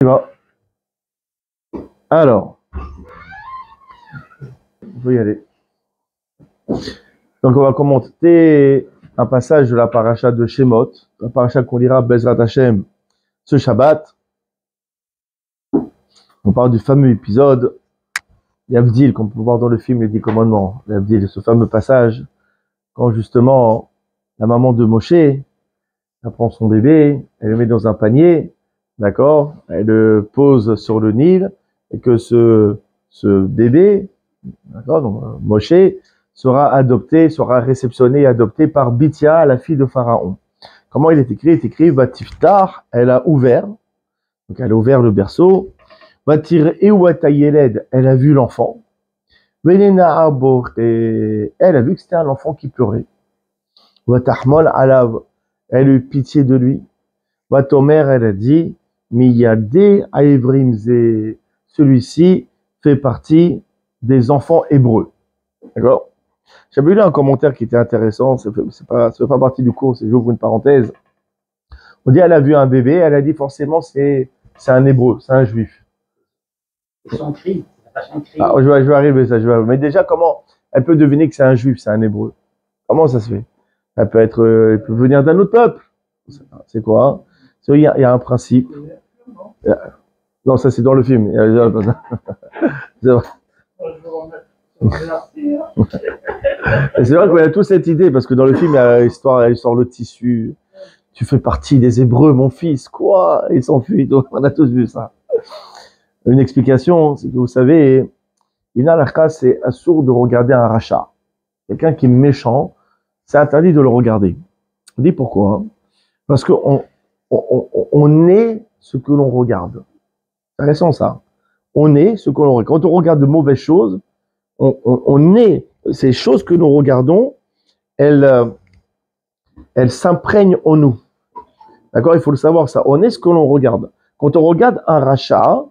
Alors, on peut y aller. Donc, on va commenter un passage de la paracha de Shemot, la paracha qu'on lira Bezrat Hashem ce Shabbat. On parle du fameux épisode Yavdil, qu'on peut voir dans le film Les 10 Commandements. Yavdil, ce fameux passage, quand justement la maman de Moshe, elle prend son bébé, elle le met dans un panier, d'accord, elle le pose sur le Nil, et que ce bébé, d'accord, donc Moshe, sera adopté, sera réceptionné et adopté par Bithia, la fille de Pharaon. Comment il est écrit? Il est écrit Vatiftar, elle a ouvert, donc elle a ouvert le berceau. Vatir Ewatayeled, elle a vu l'enfant. Venena Abor, elle a vu que c'était un enfant qui pleurait. Vatahmol Alav, elle a eu pitié de lui. Vatomer, elle a dit Miyade Aevrimze, celui-ci fait partie des enfants hébreux. D'accord? J'avais lu un commentaire qui était intéressant, ça fait pas partie du cours, j'ouvre une parenthèse. On dit elle a vu un bébé, elle a dit forcément c'est un hébreu, c'est un juif. C'est son cri, son cri. Ah, je vais arriver ça, mais déjà comment elle peut deviner que c'est un juif, c'est un hébreu? Comment ça se fait? Elle peut venir d'un autre peuple. C'est quoi? Il y a un principe. Non, ça c'est dans le film. C'est vrai. C'est vrai qu'on a tous cette idée, parce que dans le film, il y a l'histoire le tissu. Tu fais partie des Hébreux, mon fils. Quoi? Il s'enfuit. On a tous vu ça. Une explication, c'est que vous savez, une halakha, c'est assourd de regarder un rachat. Quelqu'un qui est méchant, c'est interdit de le regarder. On dit pourquoi? Parce qu'on est ce que l'on regarde. C'est intéressant ça. On est ce que l'on regarde. Quand on regarde de mauvaises choses, on est ces choses que nous regardons, elles s'imprègnent en nous. D'accord? Il faut le savoir ça. On est ce que l'on regarde. Quand on regarde un rachat,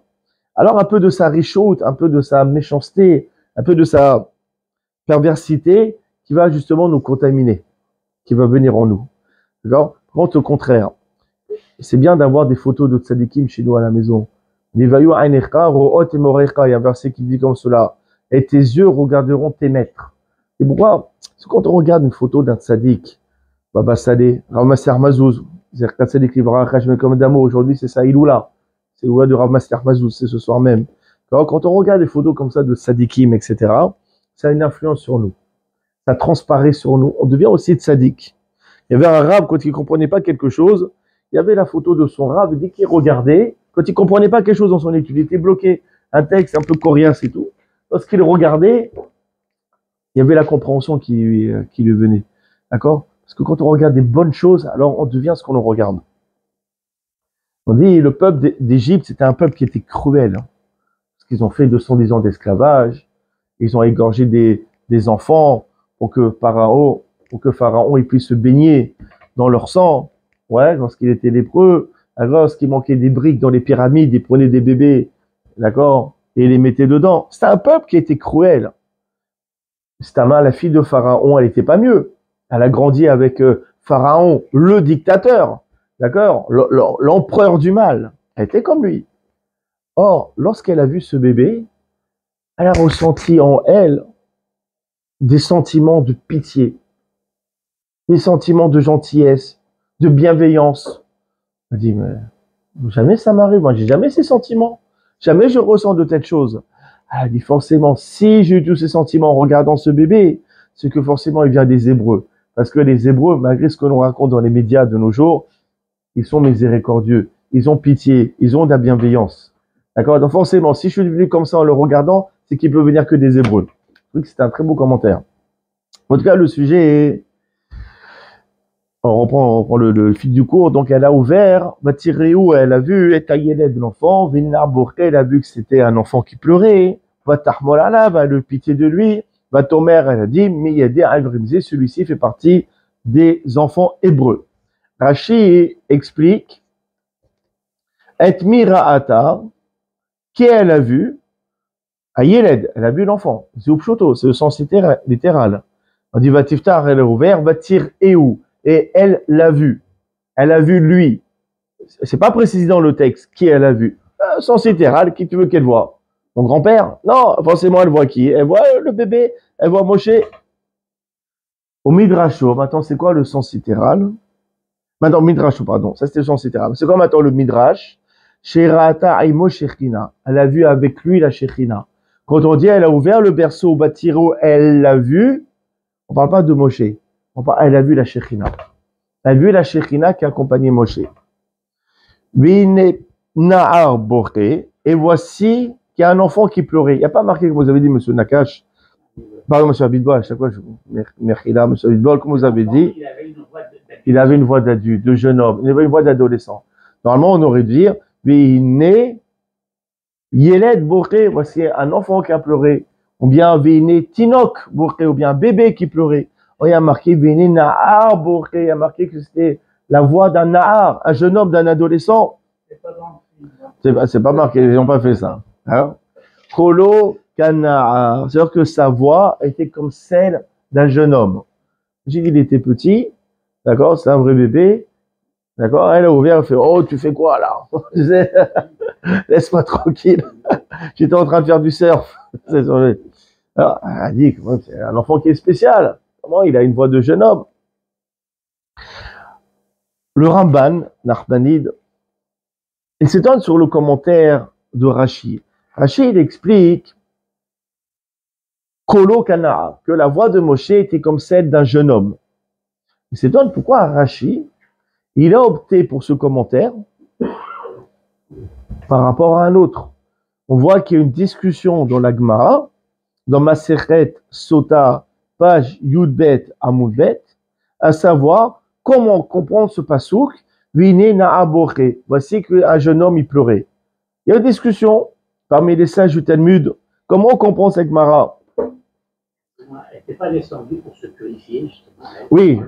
alors un peu de sa richoute, un peu de sa méchanceté, un peu de sa perversité qui va justement nous contaminer, qui va venir en nous. D'accord? Quand au contraire, c'est bien d'avoir des photos de tzadikim chez nous à la maison. Il y a un verset qui dit comme cela. Et tes yeux regarderont tes maîtres. Et pourquoi? Parce que quand on regarde une photo d'un tzadik, Baba Saleh, Rav Maser Mazouz, aujourd'hui c'est ça, Iloula. C'est Iloula de Rav Maser Mazouz, c'est ce soir même. Alors, quand on regarde des photos comme ça de tzadikim, etc., ça a une influence sur nous. Ça transparaît sur nous. On devient aussi tzadik. Il y avait un rave, quand il ne comprenait pas quelque chose, il y avait la photo de son rave, dès qu'il regardait, quand il ne comprenait pas quelque chose dans son étude, il était bloqué, un texte un peu coriace et tout. Lorsqu'il regardait, il y avait la compréhension qui lui venait. D'accord? Parce que quand on regarde des bonnes choses, alors on devient ce qu'on regarde. On dit, le peuple d'Égypte, c'était un peuple qui était cruel. Hein, parce qu'ils ont fait 210 ans d'esclavage. Ils ont égorgé des enfants pour que Pharaon il puisse se baigner dans leur sang. Ouais, lorsqu'il était lépreux. Alors, lorsqu'il manquait des briques dans les pyramides, ils prenaient des bébés, d'accord, et les mettaient dedans. C'était un peuple qui était cruel. Stama, la fille de Pharaon, elle n'était pas mieux. Elle a grandi avec Pharaon, le dictateur, d'accord, l'empereur du mal. Elle était comme lui. Or, lorsqu'elle a vu ce bébé, elle a ressenti en elle des sentiments de pitié, des sentiments de gentillesse, de bienveillance. Elle dit, mais jamais ça m'arrive, moi j'ai jamais ces sentiments, jamais je ressens de telles choses. Elle dit forcément, si j'ai eu tous ces sentiments en regardant ce bébé, c'est que forcément il vient des Hébreux. Parce que les Hébreux, malgré ce que l'on raconte dans les médias de nos jours, ils sont miséricordieux, ils ont pitié, ils ont de la bienveillance. D'accord? Donc forcément, si je suis devenu comme ça en le regardant, c'est qu'il peut venir que des Hébreux. Je trouve que c'est un très beau commentaire. En tout cas, le sujet est... On reprend le fil du cours. Donc, elle a ouvert, Vatireu, elle a vu, et Tayeled de l'enfant, Vinar Bourke, elle a vu que c'était un enfant qui pleurait, Vatahmol Alav, elle a eu pitié de lui, Vatomer, elle a dit, Miyade Alvrimze, celui-ci fait partie des enfants hébreux. Rashi explique, Et Mira'ata, qui elle a vu, Ayeled, elle a vu l'enfant, Zoupchoto, c'est le sens littéral. On dit Vatiftar, elle a ouvert, Vatireu, et elle l'a vu. Elle a vu lui. C'est pas précisé dans le texte qui elle a vu. Sens littéral, qui tu veux qu'elle voie? Mon grand-père? Non, forcément, elle voit qui? Elle voit le bébé, elle voit Moshe. Au Midrasho, maintenant, c'est quoi le sens littéral? Maintenant, Midrasho, pardon, ça c'était le sens littéral. C'est quoi maintenant le Midrash? Sherata Aimo Shechina. Elle a vu avec lui la Shechina. Quand on dit elle a ouvert le berceau au Batiro, elle l'a vu, on ne parle pas de Moshe. Elle a vu la Shechina. Elle a vu la Shechina qui accompagnait Moshe. Vine Nahar Boré. Et voici qu'il y a un enfant qui pleurait. Il n'y a pas marqué, comme vous avez dit, monsieur Nakash. Pardon, monsieur Abidbol, à chaque fois, Merchida, monsieur Abidbol, comme vous avez dit, il avait une voix d'adulte, de jeune homme, il avait une voix d'adolescent. Normalement, on aurait dû dire, Vine Yeled Boré, voici un enfant qui a pleuré. Ou bien Vine Tinok Boré, ou bien un bébé qui pleurait. Il y a marqué Vine Nahar Boré, il y a marqué que c'était la voix d'un Nahar, un jeune homme, d'un adolescent. C'est pas marqué, ils n'ont pas fait ça. Hein? Kolo Kana, c'est-à-dire que sa voix était comme celle d'un jeune homme. J'ai dit, il était petit, d'accord, c'est un vrai bébé, d'accord, elle a ouvert, elle fait, oh, tu fais quoi là? Laisse-moi tranquille, j'étais en train de faire du surf. Alors, elle a dit, c'est un enfant qui est spécial, comment il a une voix de jeune homme. Le Ramban, Nachmanide, il s'étonne sur le commentaire de Rashi. Rashi, il explique Kolo Kana, que la voix de Moshe était comme celle d'un jeune homme. Il s'étonne pourquoi Rashi, il a opté pour ce commentaire par rapport à un autre. On voit qu'il y a une discussion dans la Gemara, dans Masechet Sota, page Yudbet Amudbet, à savoir comment comprendre ce pasouk, Vine Na'aboré. Voici qu'un jeune homme il pleurait. Il y a une discussion parmi les sages du Talmud. Comment on comprend cette Gemara? Elle n'était pas descendue pour se purifier, justement. Oui,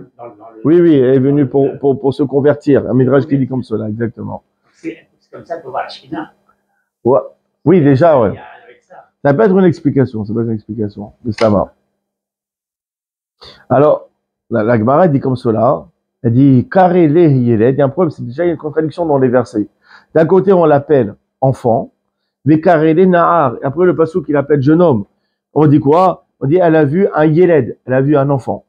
oui, elle est venue pour se convertir. Un midrash qui dit comme cela, exactement. C'est comme ça qu'on voit la Shekhinah. Ouais. Oui, déjà, ouais. Ça peut être une explication, de Sama. Alors, la Gemara dit comme cela, elle dit, Karele Yeled, il y a un problème, c'est déjà une contradiction dans les versets. D'un côté, on l'appelle enfant, mais Karele Nahar, et après le passage qu'il appelle jeune homme. On dit quoi? On dit, elle a vu un Yeled, elle a vu un enfant.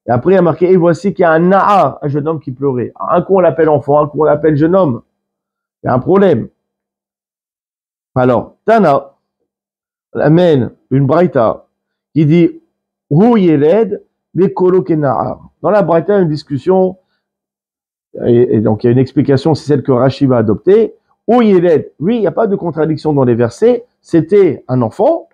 Et après, il y a marqué, et voici qu'il y a un Nahar, un jeune homme qui pleurait. Un coup, on l'appelle enfant, un coup, on l'appelle jeune homme. Il y a un problème. Alors, Tana amène une braïta qui dit, Hu Yeled, Bekolo Kenahar. Dans la braïta, il y a une discussion, et donc il y a une explication, c'est celle que Rashi va adopter. Hu Yeled, oui, il n'y a pas de contradiction dans les versets, c'était un enfant,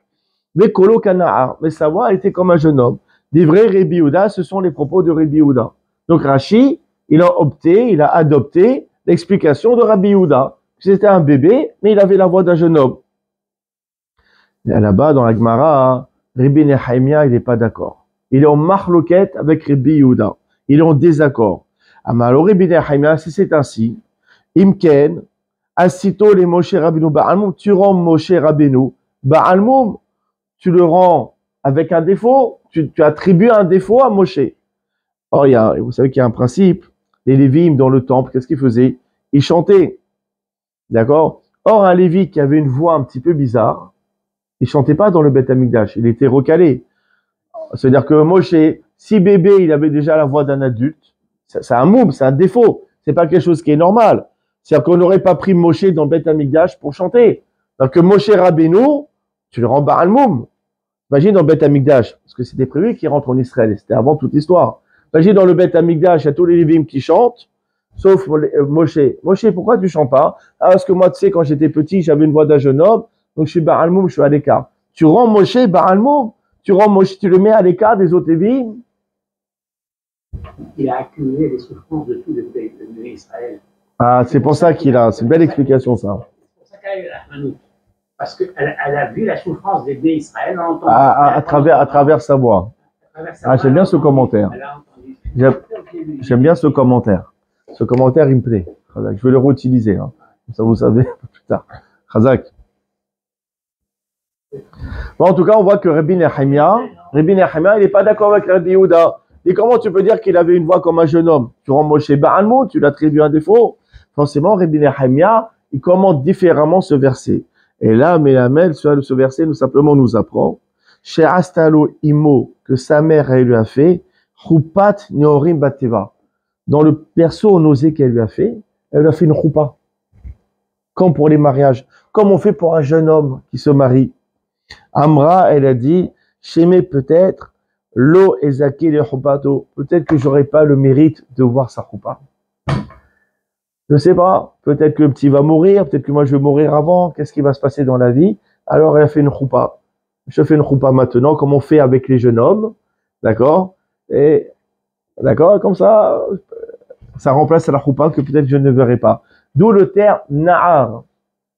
mais Kolo Kanahar, mais sa voix était comme un jeune homme. Des vrais Rabbi Yehuda, ce sont les propos de Rabbi Yehuda. Donc Rashi, il a adopté l'explication de Rabbi Yehuda. C'était un bébé, mais il avait la voix d'un jeune homme. Et là-bas, dans la Gemara, Rabbi Nehemia, il n'est pas d'accord. Il est en marloquette avec Rabbi Yehuda. Il est en désaccord. Alors Rabbi Nehemia, si c'est ainsi, Imken, Asito les Moshe Rabbeinu Ba'almoum, tu rends Moshe Rabbeinu Ba'almoum, tu le rends avec un défaut, tu attribues un défaut à Moshe. Or, vous savez qu'il y a un principe, les Lévim dans le temple, qu'est-ce qu'ils faisaient? Ils chantaient. D'accord? Or, un Lévi qui avait une voix un petit peu bizarre, il chantait pas dans le Beth Amikdash, il était recalé. C'est-à-dire que Moshe, si bébé, il avait déjà la voix d'un adulte, c'est un moum, c'est un défaut, c'est pas quelque chose qui est normal. C'est-à-dire qu'on n'aurait pas pris Moshe dans le Beth Amikdash pour chanter. Donc Moshe Rabbeinu, tu le rends Ba'almoum. Imagine dans le Beth Amikdash, parce que c'était prévu qu'il rentre en Israël, c'était avant toute l'histoire. Imagine dans le Beth Amikdash, il y a tous les Lévim qui chantent, sauf Moshe. Moshe, pourquoi tu chantes pas? Ah, parce que moi, tu sais, quand j'étais petit, j'avais une voix d'un jeune homme, donc je suis Ba'almoum, je suis à l'écart. Tu rends Moshe Ba'almoum, tu rends Moshe, tu le mets à l'écart des autres Lévim. Il a accumulé les souffrances de tout le pays d'Israël. Ah, c'est pour ça qu'il a, c'est une belle explication, ça. C'est pour ça qu'elle a eu la Rahmanout. Parce qu'elle a vu la souffrance des bénis Israël en entendant. À travers sa voix. Ah, j'aime bien ce commentaire. J'aime bien ce commentaire. Ce commentaire, il me plaît. Je vais le réutiliser. Hein. Ça, vous savez, plus tard. Khazak. Bon, en tout cas, on voit que Rabbi Nehemia, il n'est pas d'accord avec Rabbi Yehuda. Et comment tu peux dire qu'il avait une voix comme un jeune homme? Tu rends Moshe Ba'almoum, tu l'attribues un défaut. Forcément, Rabbi Nehemia, il commente différemment ce verset. Et là, Mélamel, ce verset nous apprend, chez Astalo Imo, que sa mère elle lui a fait, Chupat Neorim Bateva. Dans le berceau nausée qu'elle lui a fait une choupa. Comme pour les mariages, comme on fait pour un jeune homme qui se marie. Amra, elle a dit, Shemé peut-être, Lo Ezaki le Choupato, peut-être que j'aurais pas le mérite de voir sa choupa. Je sais pas, peut-être que le petit va mourir, peut-être que moi je vais mourir avant, qu'est-ce qui va se passer dans la vie? Alors elle a fait une choupa. Je fais une choupa maintenant, comme on fait avec les jeunes hommes, d'accord? Et, d'accord, comme ça remplace la choupa que peut-être je ne verrai pas. D'où le terme na'ar.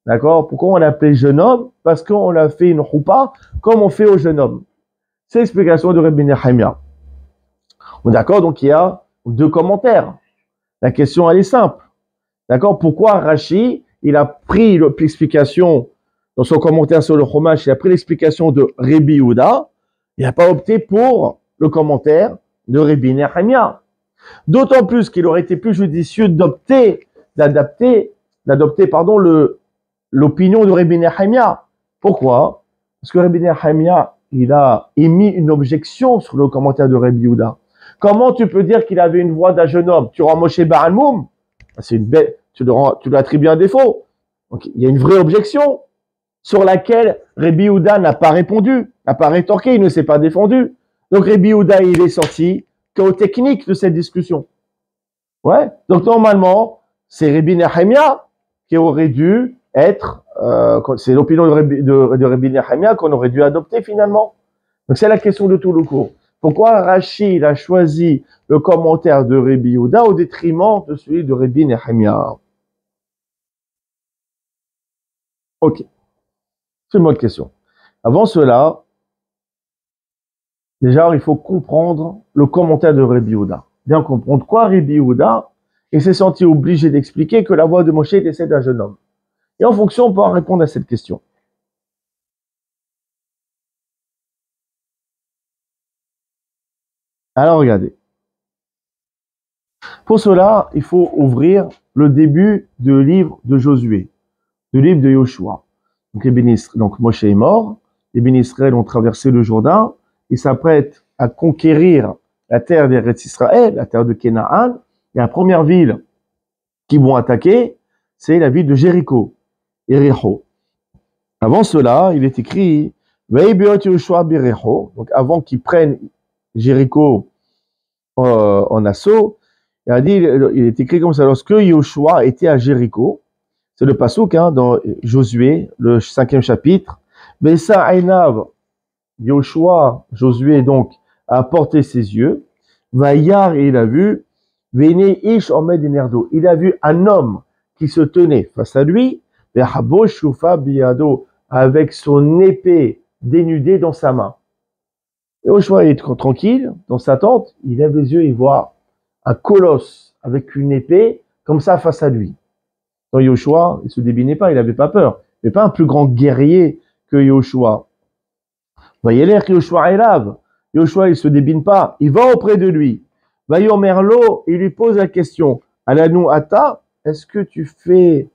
D'accord? Pourquoi on l'appelait jeune homme? Parce qu'on a fait une choupa comme on fait aux jeunes hommes. C'est l'explication de Rabbi Nehemia. D'accord? Donc il y a deux commentaires. La question elle est simple. D'accord? Pourquoi Rashi, il a pris l'explication dans son commentaire sur le Chumash, il a pris l'explication de Rabbi Yehuda, il n'a pas opté pour le commentaire de Rabbi Nehemia. D'autant plus qu'il aurait été plus judicieux d'adopter l'opinion de Rabbi Nehemia. Pourquoi? Parce que Rabbi Nehemia, il a émis une objection sur le commentaire de Rabbi Yehuda. Comment tu peux dire qu'il avait une voix d'un jeune homme? Tu rends Moshe Ba'almoum? C'est une belle, tu lui attribues un défaut. Donc, il y a une vraie objection sur laquelle Rabbi Yehuda n'a pas répondu, n'a pas rétorqué, il ne s'est pas défendu. Donc Rabbi Yehuda, il est sorti qu'aux techniques de cette discussion. Ouais. Donc normalement, c'est Rabbi Nehemia qui aurait dû être, c'est l'opinion de Rabbi Nehemia qu'on aurait dû adopter finalement. Donc c'est la question de tout le cours. Pourquoi Rashi a choisi le commentaire de Rabbi Yehuda au détriment de celui de Rabbi Nehemia? Ok. C'est une bonne question. Avant cela, déjà, il faut comprendre le commentaire de Rabbi Yehuda. Bien comprendre quoi Rabbi Yehuda, et s'est senti obligé d'expliquer que la voix de Moshe était celle d'un jeune homme. Et en fonction, on pourra répondre à cette question. Alors, regardez. Pour cela, il faut ouvrir le début du livre de Josué, du livre de Yoshua. Donc Moshe est mort, les bénis Israël ont traversé le Jourdain, ils s'apprêtent à conquérir la terre d'Eretz Israël, la terre de Canaan, et la première ville qu'ils vont attaquer, c'est la ville de Jéricho, Éricho. Avant cela, il est écrit, donc avant qu'ils prennent Jéricho en assaut, il est écrit comme ça, lorsque Yoshua était à Jéricho, c'est le passouk dans Josué, le 5e chapitre, Bessa Ainav, Yoshua, Josué donc, a porté ses yeux, Vayar, et il a vu, Vene Ish Omed Enerdo, il a vu un homme qui se tenait face à lui, Vehabo Shufa Biado, avec son épée dénudée dans sa main. Yoshua est tranquille dans sa tente, il lève les yeux, il voit un colosse avec une épée comme ça face à lui. Dans Yoshua, il se débinait pas, il n'avait pas peur. Il n'est pas un plus grand guerrier que Yoshua. Voyez l'air que Yoshua est lave. Yoshua, il se débine pas, il va auprès de lui. Vayomerlo, il lui pose la question. Alanu Ata, est-ce que tu fais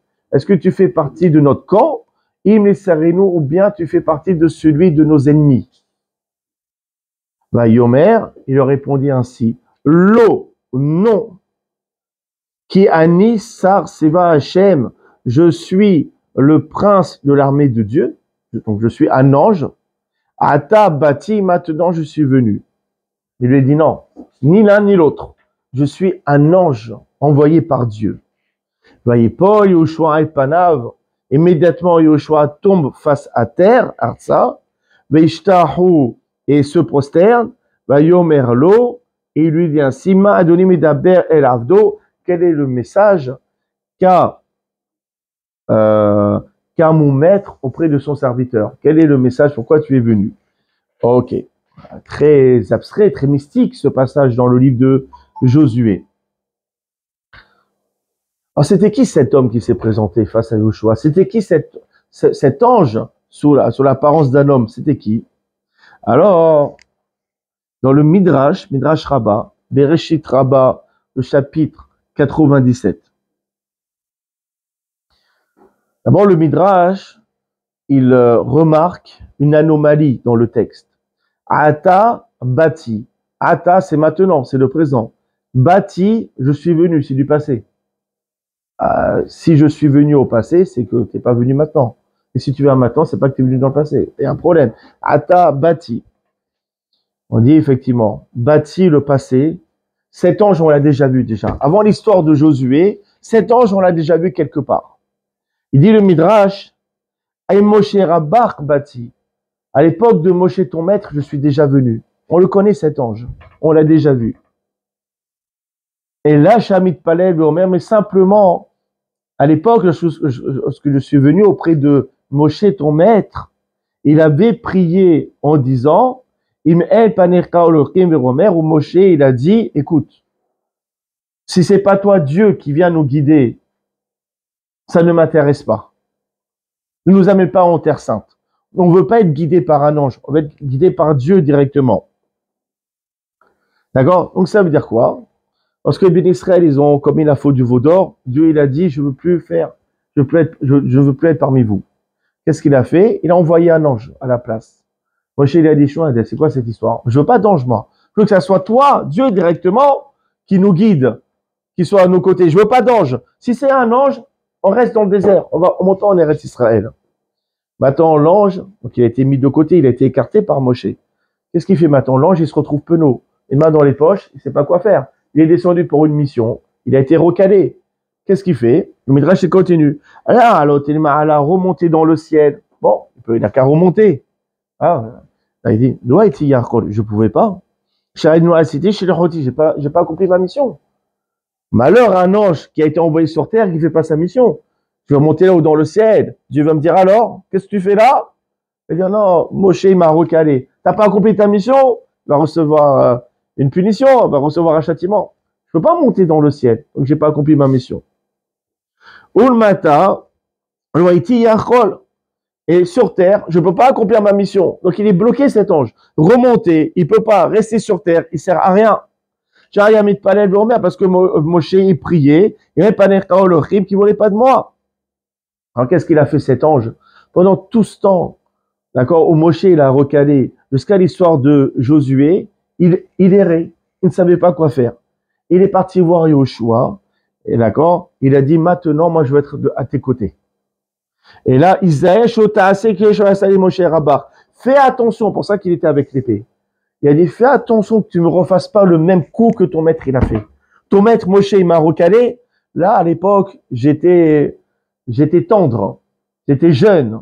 partie de notre camp? Imlisarenu, ou bien tu fais partie de celui de nos ennemis? Vayomer, il leur répondit ainsi. Lo, non. Qui Ani Sar Seva Hashem, je suis le prince de l'armée de Dieu, donc je suis un ange. Ata Bati, maintenant je suis venu. Il lui dit non, ni l'un ni l'autre. Je suis un ange envoyé par Dieu. Voyez Paul, Yoshua et Panav, immédiatement Yoshua tombe face à terre, Arsa, Veishtahu, et se prosterne, Vayomerlo, et il lui dit ainsi, Ma Adoni Medaber El Avdo, quel est le message qu'a mon maître auprès de son serviteur? Quel est le message? Pourquoi tu es venu? Ok. Très abstrait, très mystique ce passage dans le livre de Josué. Alors c'était qui cet homme qui s'est présenté face à Yoshua? C'était qui cet ange sous l'apparence d'un homme? C'était qui? Alors, dans le Midrash Rabbah, Bereshit Rabbah, le chapitre 97. D'abord, le Midrash, il remarque une anomalie dans le texte. Ata bati. Ata, c'est maintenant, c'est le présent. Bati, je suis venu, c'est du passé. Si je suis venu au passé, c'est que tu n'es pas venu maintenant. Et si tu viens maintenant, c'est pas que tu es venu dans le passé. Il y a un problème. Ata bati. On dit effectivement, bati le passé. Cet ange, on l'a déjà vu déjà. Avant l'histoire de Josué, cet ange, on l'a déjà vu quelque part. Il dit le Midrash, Aïe Moshe Rabach bati. À l'époque de Moshe, ton maître, je suis déjà venu. On le connaît cet ange. On l'a déjà vu. Et là, Shamit Palel, mais simplement, à l'époque, lorsque je suis venu auprès de Moshe, ton maître, il avait prié en disant, Im el panerka olokim veromer, où Moshe, il a dit, écoute, si c'est pas toi, Dieu, qui vient nous guider, ça ne m'intéresse pas. Ne nous amène pas en terre sainte. On ne veut pas être guidé par un ange, on veut être guidé par Dieu directement. D'accord? Donc ça veut dire quoi? Lorsque les bénis Israël, ils ont commis la faute du veau d'or, Dieu, il a dit, je veux plus être parmi vous. Qu'est-ce qu'il a fait? Il a envoyé un ange à la place. Moshe, il a dit, c'est quoi cette histoire? Je veux pas d'ange, moi. Je veux que ça soit toi, Dieu, directement, qui nous guide, qui soit à nos côtés. Je veux pas d'ange. Si c'est un ange, on reste dans le désert. On monte en Eretz Israël. Maintenant, l'ange, donc il a été mis de côté, il a été écarté par Moshe. Qu'est-ce qu'il fait maintenant? L'ange, il se retrouve penaud, les mains dans les poches, il sait pas quoi faire. Il est descendu pour une mission, il a été recalé. Qu'est-ce qu'il fait? Le Midrash, il continue. Alors, il a remonté dans le ciel. Bon, il n'a qu'à remonter. Là, il dit, je pouvais pas. J'ai pas accompli ma mission. Malheur à un ange qui a été envoyé sur terre, qui ne fait pas sa mission. Je vais monter là-haut dans le ciel. Dieu va me dire alors, qu'est-ce que tu fais là? Il va dire non, Moshe il m'a recalé. T'as pas accompli ta mission? Il va recevoir une punition, il va recevoir un châtiment. Je ne peux pas monter dans le ciel, donc j'ai pas accompli ma mission. Ulmata, et sur terre, je ne peux pas accomplir ma mission. Donc il est bloqué cet ange. Remonter, il ne peut pas rester sur terre, il ne sert à rien. Parce que Moshe il priait, il n'y avait pas d'Elohim qui ne voulait pas de moi. Alors qu'est-ce qu'il a fait cet ange? Pendant tout ce temps, d'accord, où Moshe il a recalé, jusqu'à l'histoire de Josué, il errait, il ne savait pas quoi faire. Il est parti voir Yoshua, et d'accord, il a dit maintenant, moi je veux être à tes côtés. Et là, fais attention, pour ça qu'il était avec l'épée. Il a dit, fais attention que tu ne me refasses pas le même coup que ton maître il a fait. Ton maître Moshe il m'a recalé. Là, à l'époque, j'étais tendre, j'étais jeune.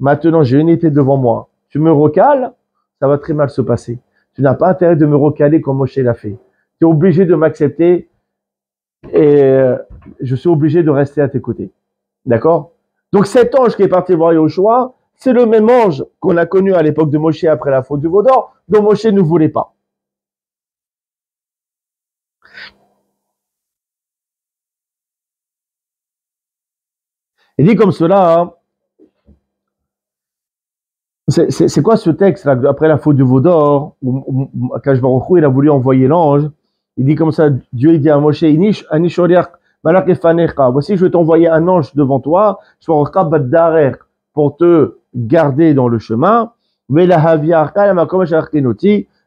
Maintenant, j'ai une épée devant moi. Tu me recales, ça va très mal se passer. Tu n'as pas intérêt de me recaler comme Moshe l'a fait. Tu es obligé de m'accepter et je suis obligé de rester à tes côtés. D'accord? Donc cet ange qui est parti voir Yoshua, c'est le même ange qu'on a connu à l'époque de Moshe après la faute du veau d'or, dont Moshe ne voulait pas. Il dit comme cela, hein, c'est quoi ce texte là, après la faute du veau d'or, où Akash Baruch Hu, il a voulu envoyer l'ange, il dit comme ça, Dieu il dit à Moshe, voici je vais t'envoyer un ange devant toi, pour te garder dans le chemin,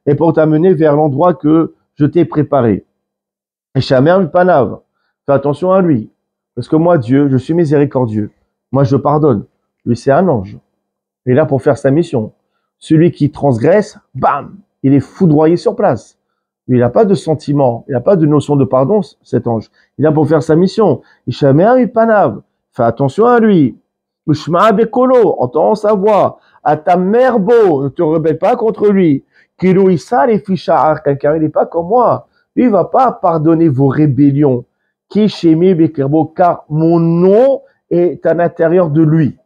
et pour t'amener vers l'endroit que je t'ai préparé. Et Shamer Panav, fais attention à lui, parce que moi Dieu, je suis miséricordieux, moi je pardonne, lui c'est un ange, il est là pour faire sa mission. Celui qui transgresse, bam, il est foudroyé sur place. Lui, il n'a pas de sentiment, il n'a pas de notion de pardon, cet ange. Il est là pour faire sa mission. Ishamer Panav, fais attention à lui. Ushma Bekolo, entends sa voix. À ta mère beau, ne te rebelle pas contre lui. Kilo Issa les fichar, car il n'est pas comme moi. Lui, il ne va pas pardonner vos rébellions. Kishemi Bekerbo, car mon nom est à l'intérieur de lui.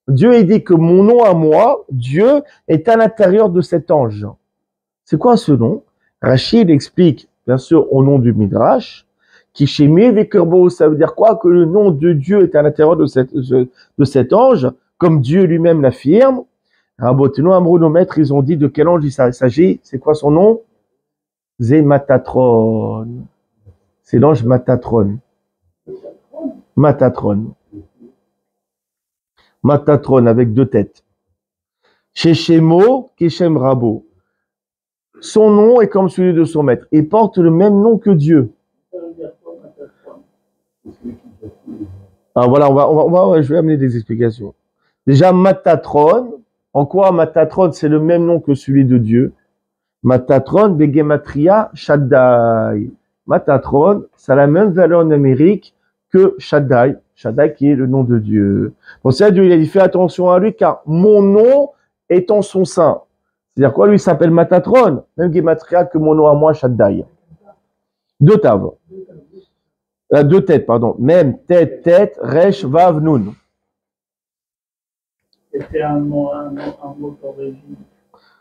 Dieu il dit que mon nom à moi, Dieu, est à l'intérieur de cet ange. C'est quoi ce nom? Rachid explique, bien sûr, au nom du Midrash, Kishemi Vekerbo, ça veut dire quoi? Que le nom de Dieu est à l'intérieur de cet ange, comme Dieu lui-même l'affirme. Rabotino Amrou, nos maîtres, ils ont dit de quel ange il s'agit. C'est quoi son nom? Matatron. C'est l'ange Matatron. Matatron. Matatron avec deux têtes. Sheshemo Keshem Rabo. Son nom est comme celui de son maître. Il porte le même nom que Dieu. Alors voilà, je vais amener des explications. Déjà, Matatron. En quoi Matatron, c'est le même nom que celui de Dieu? Matatron, Begematria, Shaddai. Matatron, ça a la même valeur numérique que Shaddai. Shaddai qui est le nom de Dieu. Pour ça, Dieu, il a dit, fais attention à lui, car mon nom est en son sein. C'est-à-dire quoi? Lui, il s'appelle Matatron, même Gematria que mon nom à moi, Shaddai. Deux taves. Deux têtes, pardon. Même, tête, Resh, Vav, Nun. C'était un mot d'origine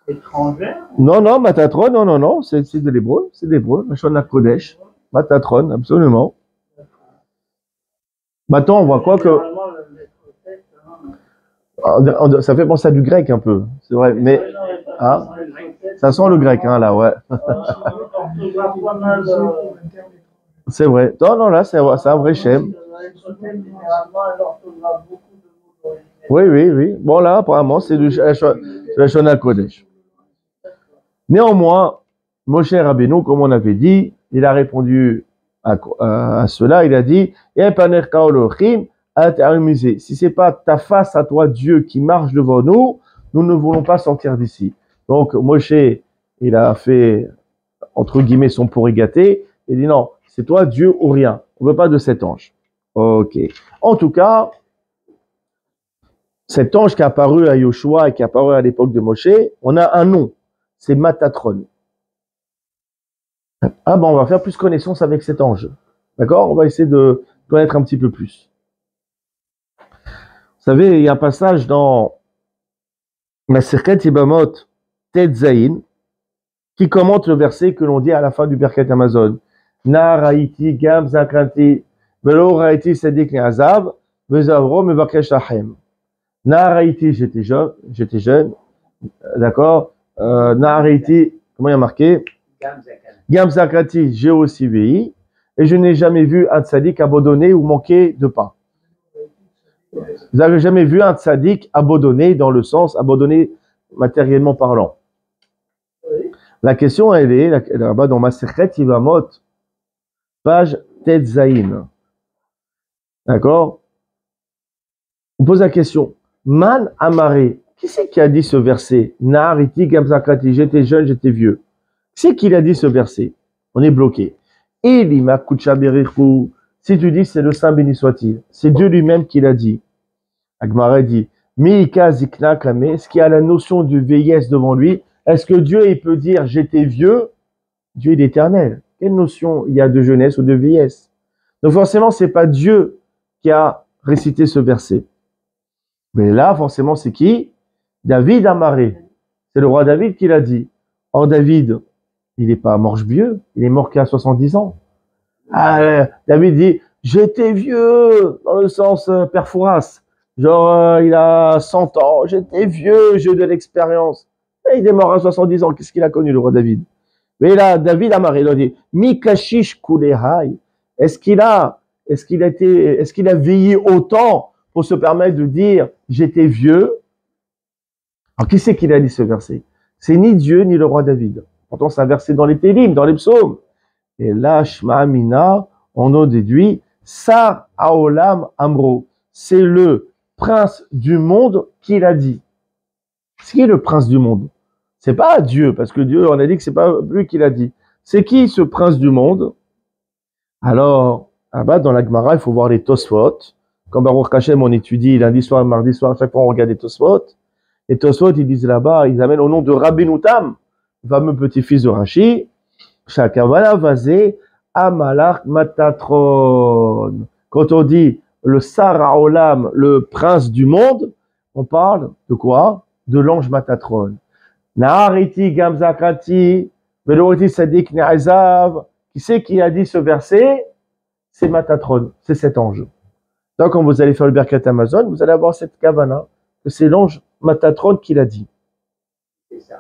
étrangère? Non, Matatron, non, c'est de l'hébreu, la Shona Kodesh. Matatron, absolument. Maintenant, on voit quoi que... Ça fait penser à du grec un peu, c'est vrai, mais... Hein, ça sent le grec, hein, là, ouais. C'est vrai. Non, là, c'est un vrai Shem. Oui. Bon, là, apparemment, c'est la Shona Kodesh. Néanmoins, Moshe Rabbeinu, comme on avait dit, il a répondu à cela, il a dit, si c'est pas ta face à toi, Dieu, qui marche devant nous, nous ne voulons pas sortir d'ici. Donc, Moshe, il a fait, entre guillemets, son pourri gâté, il dit non, c'est toi, Dieu, ou rien. On ne veut pas de cet ange. Ok. En tout cas, cet ange qui est apparu à Yoshua et qui est apparu à l'époque de Moshe, on a un nom, c'est Matatron. Ah bon, on va faire plus connaissance avec cet ange. D'accord? On va essayer de connaître un petit peu plus. Vous savez, il y a un passage dans Masechet Yibamot Tetzaïn qui commente le verset que l'on dit à la fin du Birkat Amazon. Na raïti gam zakranti velo raïti sadik ne'azav vezavro mevakesh lachem. Na raïti, j'étais jeune, d'accord? Na raïti, comment il y a marqué? Gam zakranti, j'ai aussi vieilli, et je n'ai jamais vu un tzaddik abandonné ou manquer de pain. Vous n'avez jamais vu un tzaddik abandonné dans le sens abandonné matériellement parlant. La question, elle est là-bas dans Masechet Yivamot, page Tetzaïn. D'accord? On pose la question. Man Amaré, qui c'est qui a dit ce verset? Nahariti Gamzakati, j'étais jeune, j'étais vieux. Qui c'est qui a dit ce verset? On est bloqué. Elima Kuchaberichu, si tu dis c'est le Saint béni soit-il, c'est Dieu lui-même qui l'a dit. Agmara dit, Miika Zikna Kame, est-ce qu'il y a la notion de vieillesse devant lui? Est-ce que Dieu, il peut dire j'étais vieux? Dieu est éternel. Quelle notion il y a de jeunesse ou de vieillesse? Donc forcément, c'est pas Dieu qui a récité ce verset. Mais là, forcément, c'est qui? David Amaré. C'est le roi David qui l'a dit. Or, David, il n'est pas morche-vieux, il est mort qu'à 70 ans. David dit, j'étais vieux, dans le sens Père Fouras. Genre, il a 100 ans, j'étais vieux, j'ai de l'expérience. Et il est mort à 70 ans, qu'est-ce qu'il a connu, le roi David? Mais là, David Amaré, il a dit, Mikashish Kulehai. Est-ce qu'il a veillé autant pour se permettre de dire, j'étais vieux? Alors, qui c'est qui a dit ce verset? C'est ni Dieu, ni le roi David. Pourtant, c'est un verset dans les Télim, dans les psaumes. Et là, Shma Amina, on en déduit, Sar Aolam Amro. C'est le prince du monde qui l'a dit. C'est qui le prince du monde? C'est pas Dieu, parce que Dieu, on a dit que c'est pas lui qui l'a dit. C'est qui ce prince du monde? Alors, là-bas, dans la Gemara, il faut voir les Tosfot. Quand Baruch Hashem, on étudie lundi soir, mardi soir, à chaque fois on regarde les Tosfot. Les Tosfot, ils disent là-bas, ils amènent au nom de Rabbeinu Tam, fameux petit-fils de Rashi, Shakavala Vazé, Amalach Matatron. Quand on dit le Sar Olam, le prince du monde, on parle de quoi? De l'ange Matatron. Nahariti Gamzakrati, Veloriti Sadik Ne'azav. Qui c'est qui a dit ce verset? C'est Matatron, c'est cet ange. Donc, quand vous allez faire le Birkat Amazon, vous allez avoir cette kavana, que c'est l'ange Matatron qui l'a dit. Et ça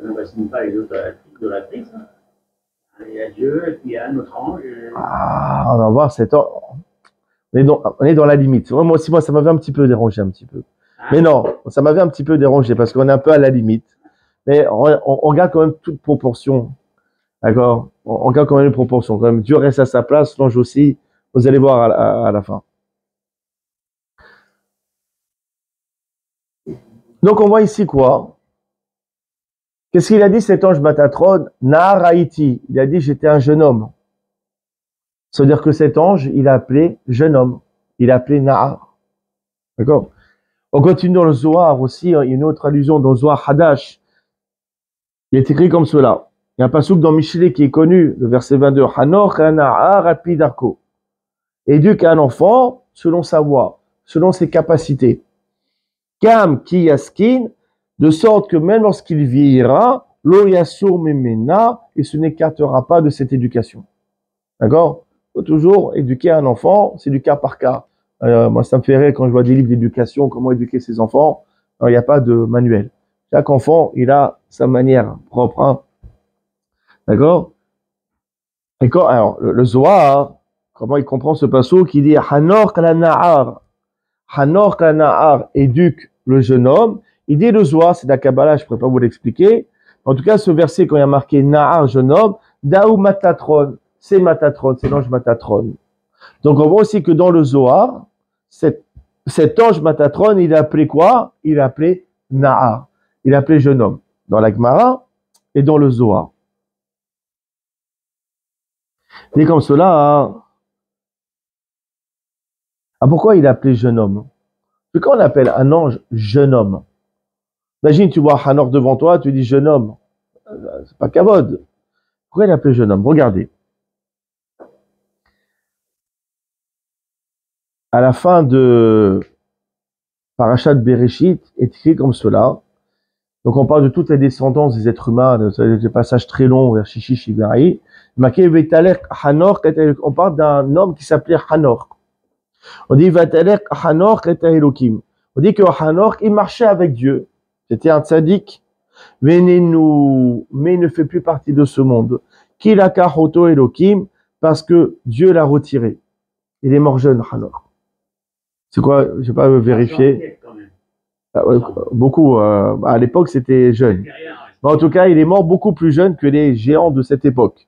ne fascine pas les autres idolâtrices. Il y a Dieu, et puis il y a un autre ange. Ah, on va voir cet ange. On est dans la limite. Moi aussi, ça m'avait un petit peu dérangé, un petit peu. Mais non, ça m'avait un petit peu dérangé parce qu'on est un peu à la limite. Mais on regarde quand même toute proportion. D'accord? On regarde quand même les proportions. Quand même, Dieu reste à sa place, l'ange aussi. Vous allez voir à la fin. Donc, on voit ici quoi? Qu'est-ce qu'il a dit cet ange Matatron? Nahar Haïti. Il a dit, j'étais un jeune homme. Ça veut dire que cet ange, il a appelé jeune homme. Il a appelé Nahar. D'accord? On continue dans le Zohar aussi. Il y a une autre allusion dans le Zohar Hadash. Il est écrit comme cela. Il y a un passouk dans Michelet qui est connu, le verset 22. Hanor Nahar Apidarko. Éduque un enfant selon sa voix, selon ses capacités. Kam ki yaskin, de sorte que même lorsqu'il vieillira, lo yasur memena, il se n'écartera pas de cette éducation. D'accord? Il faut toujours éduquer un enfant, c'est du cas par cas. Moi, ça me fait rire quand je vois des livres d'éducation, comment éduquer ses enfants. Alors, il n'y a pas de manuel. Chaque enfant, il a sa manière propre. Hein. D'accord? Et quand, alors, le Zohar, comment il comprend ce passage qui dit Hanor Kalanahar. Hanor Kalanahar éduque le jeune homme. Il dit le Zohar, c'est la Kabbalah, je ne pourrais pas vous l'expliquer. En tout cas, ce verset, quand il y a marqué Nahar, jeune homme, Daou Matatron, c'est Matatron, c'est l'ange Matatron. Donc on voit aussi que dans le Zohar, cet ange Matatron, il a appelé quoi? Il a appelé Nahar. Il a appelé jeune homme. Dans la Gemara et dans le Zohar. C'est comme cela. Hein. Ah, pourquoi il a appelé jeune homme? Parce que quand on appelle un ange jeune homme, imagine, tu vois Hanor devant toi, tu dis jeune homme. C'est pas Kavod. Pourquoi il a appelé jeune homme? Regardez. À la fin de Parashat Bereshit, est écrit comme cela. Donc on parle de toutes les descendances des êtres humains, des passages très longs vers Shishi Shiveri. On parle d'un homme qui s'appelait Hanor. On dit Hanor Elokim. On dit que Hanor, il marchait avec Dieu. C'était un tzaddik. Mais il ne fait plus partie de ce monde. Kilakahoto Elokim, parce que Dieu l'a retiré. Il est mort jeune, Hanor. C'est quoi? Je n'ai pas vérifié. Beaucoup. À l'époque, c'était jeune. Mais en tout cas, il est mort beaucoup plus jeune que les géants de cette époque.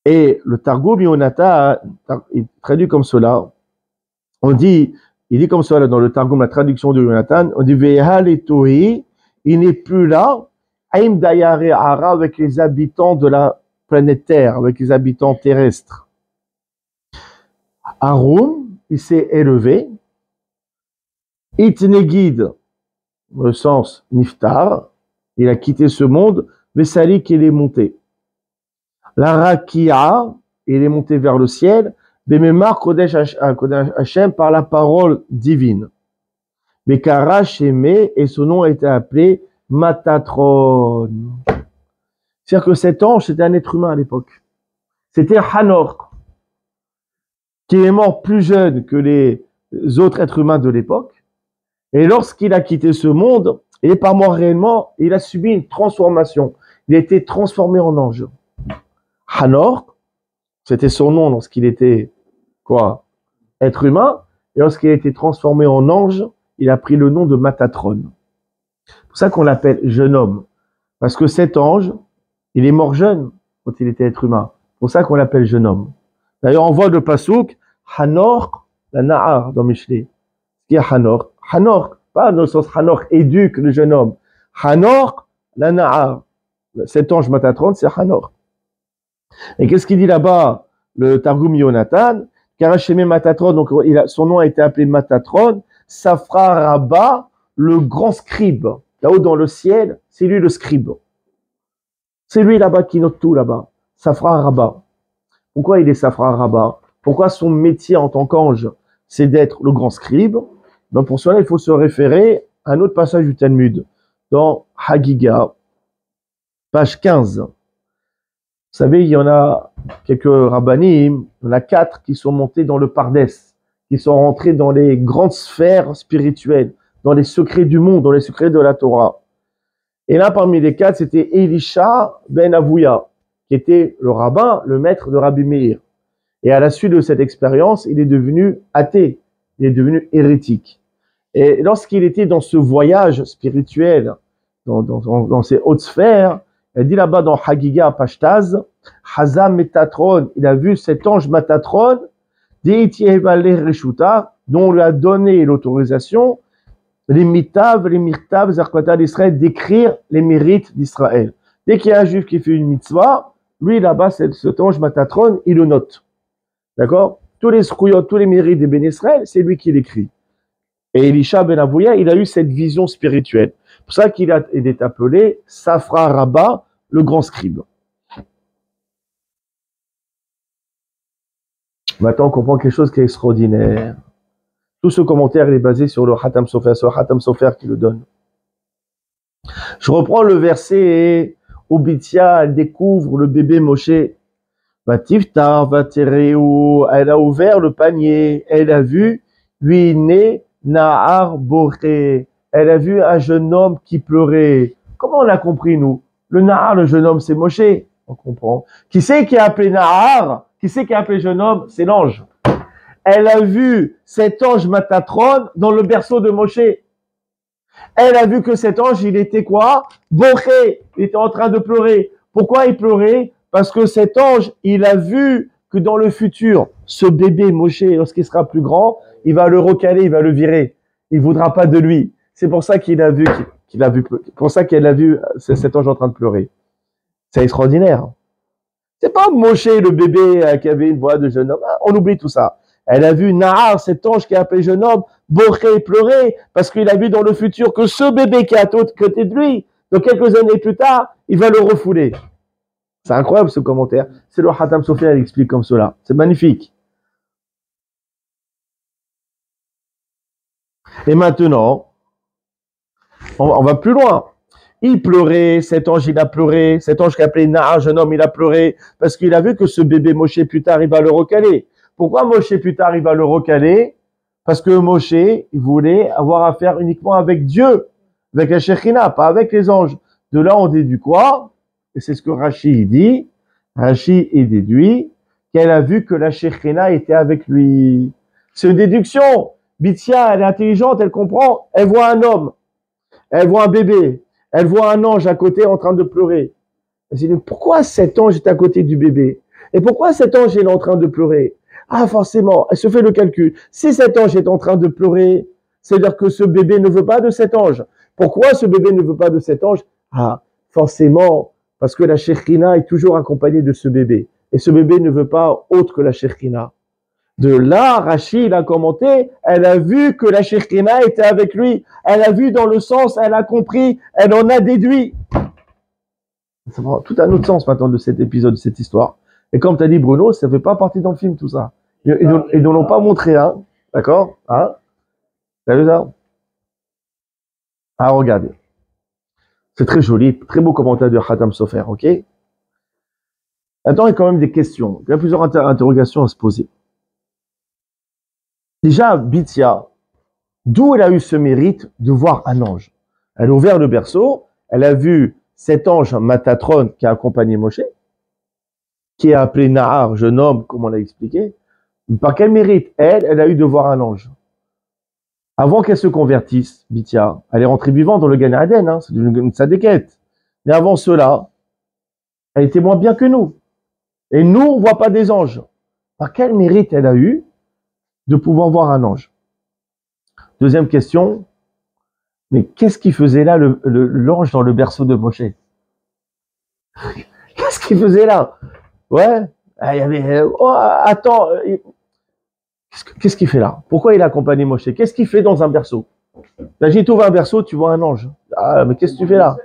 Et le Targum Yonata est traduit comme cela. Il dit comme cela dans le Targum, la traduction de Yonatan, on dit Vehal et Tohi, il n'est plus là, Aim Dayare Ara, avec les habitants de la planète Terre, avec les habitants terrestres. Haroun, il s'est élevé. Itnegid, dans le sens Niftar, il a quitté ce monde, Vessalik, il est monté. La Rakia, il est monté vers le ciel, Bememar Kodesh Hashem par la parole divine. Bekara Shemé, et son nom a été appelé Matatron. C'est-à-dire que cet ange, c'était un être humain à l'époque. C'était Hanor, qui est mort plus jeune que les autres êtres humains de l'époque. Et lorsqu'il a quitté ce monde, il est pas mort réellement, il a subi une transformation. Il a été transformé en ange. Hanor, c'était son nom lorsqu'il était être humain, et lorsqu'il a été transformé en ange, il a pris le nom de Matatron. C'est pour ça qu'on l'appelle jeune homme, parce que cet ange, il est mort jeune quand il était être humain. C'est pour ça qu'on l'appelle jeune homme. D'ailleurs, on voit le passouk Hanor la Nahar dans Michelet. Qui est Hanor? Hanor, pas dans le sens Hanor éduque le jeune homme. Hanor la Nahar. Cet ange Matatron, c'est Hanor. Et qu'est-ce qu'il dit là-bas, le Targum Yonatan? Karachemé Matatron, donc son nom a été appelé Matatron, Safra Rabba, le grand scribe. Là-haut dans le ciel, c'est lui le scribe. C'est lui là-bas qui note tout là-bas. Safra Rabba. Pourquoi il est Safra Rabba? Pourquoi son métier en tant qu'ange, c'est d'être le grand scribe? Donc pour cela, il faut se référer à un autre passage du Talmud, dans Hagiga, page 15. Vous savez, il y en a quelques rabbanim, il y en a 4 qui sont montés dans le Pardès, qui sont rentrés dans les grandes sphères spirituelles, dans les secrets du monde, dans les secrets de la Torah. Et là, parmi les 4, c'était Elisha ben Avouya, qui était le rabbin, le maître de Rabbi Meir. Et à la suite de cette expérience, il est devenu athée, il est devenu hérétique. Et lorsqu'il était dans ce voyage spirituel, dans ces hautes sphères, il dit là-bas dans Hagiga Pashtaz, Hazam Metatron, il a vu cet ange Metatron, dont on lui a donné l'autorisation, les mirtav, Zarqata d'Israël, d'écrire les mérites d'Israël. Dès qu'il y a un juif qui fait une mitzvah, lui là-bas, cet ange Metatron, il le note. D'accord? Tous les scrouyot, tous les mérites des Ben Israël, c'est lui qui l'écrit. Et Elisha ben Avouya, il a eu cette vision spirituelle. C'est pour ça qu'il est appelé Safra Rabba, le grand scribe. Maintenant, on comprend quelque chose qui est extraordinaire. Tout ce commentaire, il est basé sur le Hatam Sofer, sur le Hatam Sofer qui le donne. Je reprends le verset où Bithia, elle découvre le bébé Moshe. Vatiftar, Vatereu, elle a ouvert le panier, elle a vu, lui né, Nahar Boré. Elle a vu un jeune homme qui pleurait. Comment on a compris, nous? Le Nahar, le jeune homme, c'est Moshe. On comprend. Qui c'est qui a appelé Nahar? Qui c'est qui a appelé jeune homme? C'est l'ange. Elle a vu cet ange Matatron dans le berceau de Moshe. Elle a vu que cet ange, il était quoi? Boré. Il était en train de pleurer. Pourquoi il pleurait? Parce que cet ange, il a vu que dans le futur, ce bébé Moshe, lorsqu'il sera plus grand, il va le recaler, il va le virer. Il voudra pas de lui. C'est pour ça qu'il a vu, pour ça qu'elle a vu cet ange en train de pleurer. C'est extraordinaire. C'est pas Moshe, le bébé qui avait une voix de jeune homme. On oublie tout ça. Elle a vu Nahar, cet ange qui a appelé jeune homme, boré, pleurer, parce qu'il a vu dans le futur que ce bébé qui est à côté de lui, donc quelques années plus tard, il va le refouler. C'est incroyable ce commentaire. C'est le Hatam Sofer, il explique comme cela. C'est magnifique. Et maintenant, on va plus loin. Il pleurait, cet ange il a pleuré, cet ange qui a appelé Nahar, jeune homme, il a pleuré, parce qu'il a vu que ce bébé Moshe plus tard, il va le recaler. Pourquoi Moshe plus tard, il va le recaler? Parce que Moshe, il voulait avoir affaire uniquement avec Dieu, avec la Shekhina, pas avec les anges. De là, on déduit quoi? Et c'est ce que Rashi dit. Rashi il déduit qu'elle a vu que la Shekhina était avec lui. C'est une déduction. Bithia, elle est intelligente, elle comprend. Elle voit un homme, elle voit un bébé, elle voit un ange à côté en train de pleurer. Elle se dit, pourquoi cet ange est à côté du bébé? Et pourquoi cet ange est en train de pleurer? Ah, forcément, elle se fait le calcul. Si cet ange est en train de pleurer, c'est-à-dire que ce bébé ne veut pas de cet ange. Pourquoi ce bébé ne veut pas de cet ange? Ah, forcément, parce que la Shekhina est toujours accompagnée de ce bébé. Et ce bébé ne veut pas autre que la Shekhina. De là, Rashi, il a commenté, elle a vu que la Shekhina était avec lui. Elle a vu dans le sens, elle a compris, elle en a déduit. Ça prend tout un autre sens maintenant de cet épisode, de cette histoire. Et comme tu as dit, Bruno, ça ne fait pas partie dans le film, tout ça. Ils ne l'ont pas montré, hein. D'accord? Hein? T'as vu ça? Ah, regardez. C'est très joli, très beau commentaire de Hatam Sofer, ok? Maintenant, il y a quand même des questions. Il y a plusieurs interrogations à se poser. Déjà, Bithia, d'où elle a eu ce mérite de voir un ange? Elle a ouvert le berceau, elle a vu cet ange Matatron qui a accompagné Moshe, qui est appelé Nahar, jeune homme, comme on l'a expliqué. Par quel mérite, elle a eu de voir un ange? Avant qu'elle se convertisse, Bithia, elle est rentrée vivante dans le Gan Aden, hein, c'est une sadéquette. Mais avant cela, elle était moins bien que nous. Et nous, on ne voit pas des anges. Par quel mérite elle a eu de pouvoir voir un ange? Deuxième question, mais qu'est-ce qu'il faisait là, l'ange dans le berceau de Moshe? Qu'est-ce qu'il faisait là? Ouais, il y avait... Oh, attends, qu'est-ce qu'il fait là? Pourquoi il a accompagné Moshe? Qu'est-ce qu'il fait dans un berceau? Imagine, tu ouvres un berceau, tu vois un ange. Ah, mais qu'est-ce que tu fais là?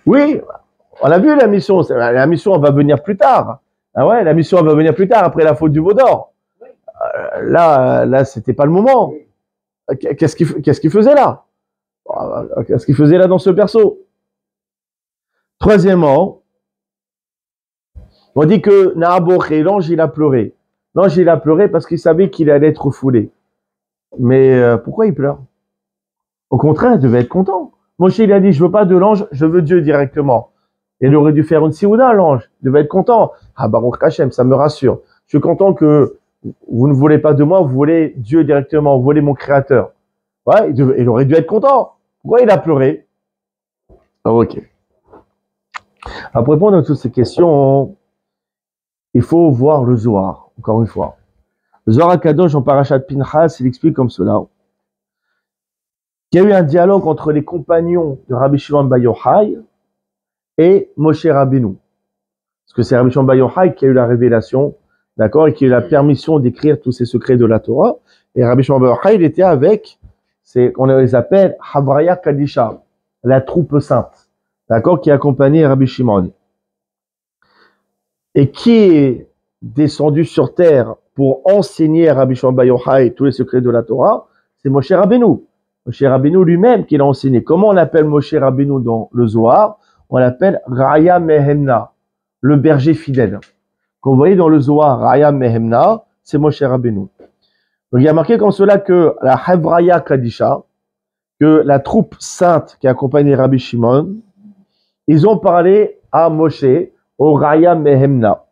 Oui, on a vu la mission. La mission, elle va venir plus tard. Ah ouais, la mission, elle va venir plus tard, après la faute du veau d'or. Là, c'était pas le moment. Qu'est-ce qu'il faisait là? Qu'est-ce qu'il faisait là dans ce berceau? Troisièmement, on dit que Nahaboré, l'ange, il a pleuré. L'ange, il a pleuré parce qu'il savait qu'il allait être refoulé. Mais pourquoi il pleure? Au contraire, il devait être content. Moshe, il a dit, je veux pas de l'ange, je veux Dieu directement. Il aurait dû faire une siouda, l'ange. Il devait être content. Ah, Baruch Hashem, ça me rassure. Je suis content que vous ne voulez pas de moi, vous voulez Dieu directement, vous voulez mon créateur. Ouais, il aurait dû être content. Pourquoi il a pleuré? Ok. Pour répondre à toutes ces questions, il faut voir le Zohar, encore une fois. Le Zohar HaKadosh en Parashat Pinchas, il explique comme cela. Il y a eu un dialogue entre les compagnons de Rabbi Shimon Bar Yochai et Moshe Rabbeinu. Parce que c'est Rabbi Shimon Bar Yochai qui a eu la révélation, d'accord, et qui a eu la permission d'écrire tous ces secrets de la Torah. Et Rabbi Shimon Bar Yochai, il était avec, on les appelle Havraya Kadisha, la troupe sainte, d'accord, qui accompagnait Rabbi Shimon. Et qui est descendu sur terre pour enseigner à Rabbi Shimon Bar Yochai tous les secrets de la Torah? C'est Moshe Rabbeinu. Moshe Rabbeinu lui-même qui l'a enseigné. Comment on appelle Moshe Rabbeinu dans le Zohar? On l'appelle Raya Mehemna, le berger fidèle. Quand vous voyez dans le Zohar Raya Mehemna, c'est Moshe Rabbeinu. Donc il y a marqué comme cela que la Havraya Kadisha, que la troupe sainte qui accompagnait Rabbi Shimon, ils ont parlé à Moshe au Raya Mehemna.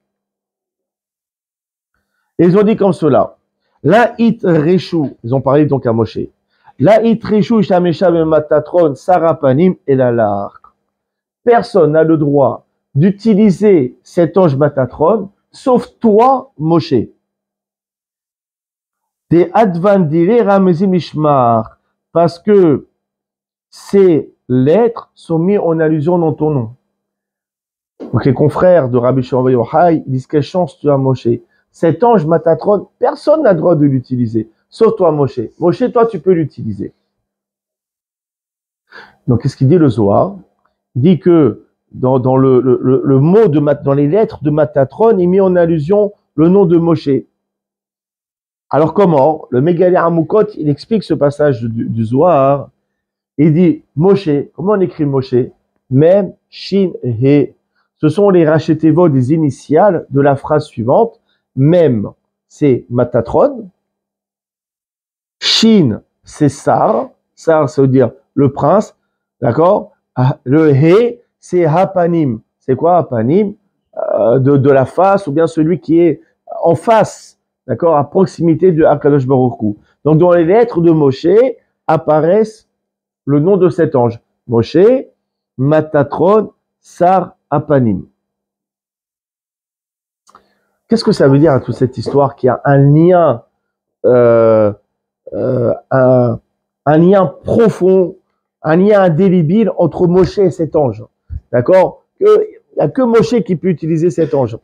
Et ils ont dit comme cela. La it reshu, ils ont parlé donc à Moshe. La it reshu shamesha bematatron sarapanim elalar. Personne n'a le droit d'utiliser cet ange Matatron, sauf toi, Moshe. Des advandile ramezim ishmar, parce que ces lettres sont mises en allusion dans ton nom. Donc les confrères de Rabbi Shimon Bar Yochai disent quelle chance tu as, Moshe. Cet ange Matatron, personne n'a le droit de l'utiliser, sauf toi, Moshe. Moshe, toi, tu peux l'utiliser. Donc qu'est-ce qu'il dit le Zohar? Il dit que dans le mot dans les lettres de Matatron, il met en allusion le nom de Moshe. Alors comment? Le Megalé Amukot, il explique ce passage du Zohar. Il dit Moshe, comment on écrit Moshe? Mem, Shin, He. Ce sont les rachetevot des initiales de la phrase suivante. Mem, c'est Matatron. Shin, c'est Sar. Sar, ça veut dire le prince. D'accord? Le He, c'est Hapanim. C'est quoi Hapanim? De la face, ou bien celui qui est en face, d'accord, à proximité de Akadosh Baruch Hu. Donc dans les lettres de Moshe apparaissent le nom de cet ange. Moshe, Matatron, Sar, Hapanim. Qu'est-ce que ça veut dire à toute cette histoire qu'il y a un lien, un lien profond, un lien indélébile entre Moshe et cet ange? D'accord? Il n'y a que Moshe qui peut utiliser cet ange.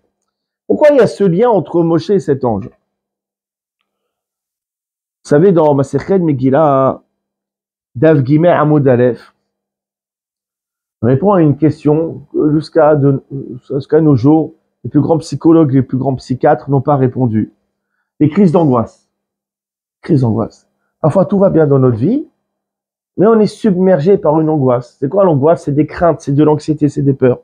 Pourquoi il y a ce lien entre Moshe et cet ange? Vous savez, dans Masechet Megillah, Dav Gimel Amud Aleph, on répond à une question que jusqu'à nos jours, les plus grands psychologues, les plus grands psychiatres n'ont pas répondu. Les crises d'angoisse. Crises d'angoisse. Parfois, tout va bien dans notre vie, mais on est submergé par une angoisse. C'est quoi l'angoisse? C'est des craintes, c'est de l'anxiété, c'est des peurs.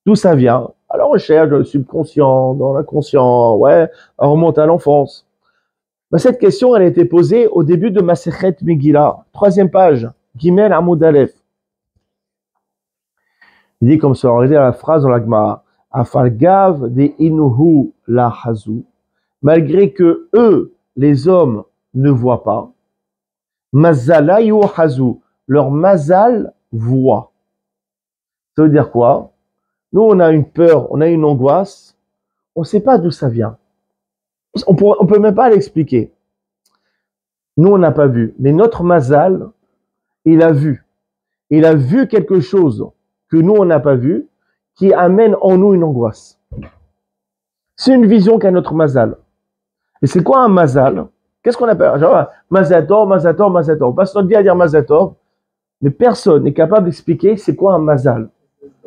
D'où ça vient? Alors on cherche dans le subconscient, dans l'inconscient, ouais, on remonte à l'enfance. Cette question, elle a été posée au début de Masechet Megillah, 3e page, Gimel Amud Aleph. Il dit comme ça, regardez la phrase dans la Gemara, Afalgav de Inuhu la Hazu, malgré que eux, les hommes, ne voient pas, Mazalayu Hazu, leur mazal voit. Ça veut dire quoi? Nous, on a une peur, on a une angoisse, on ne sait pas d'où ça vient. On peut même pas l'expliquer. Nous, on n'a pas vu. Mais notre mazal, il a vu. Il a vu quelque chose que nous, on n'a pas vu, qui amène en nous une angoisse. C'est une vision qu'a notre mazal. Et c'est quoi un mazal? Qu'est-ce qu'on appelle? Genre, mazator, mazator, mazator. On passe notre vie à dire mazator, mais personne n'est capable d'expliquer c'est quoi un mazal.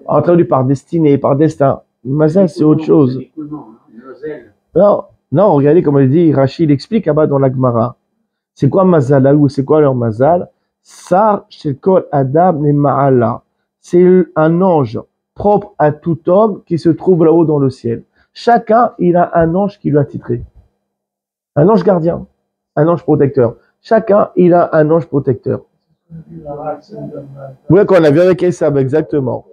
Entendu par destinée, par destin. Mazal, c'est autre chose. Non, non, regardez comme il dit, Rachid explique là-bas dans la Gemara. C'est quoi mazal ou c'est quoi leur mazal? Sar shekol adam ne ma'ala. C'est un ange propre à tout homme qui se trouve là-haut dans le ciel. Chacun, il a un ange qui lui a titré. Un ange gardien, un ange protecteur. Chacun, il a un ange protecteur. Oui, qu'on a vu avec Esav, exactement.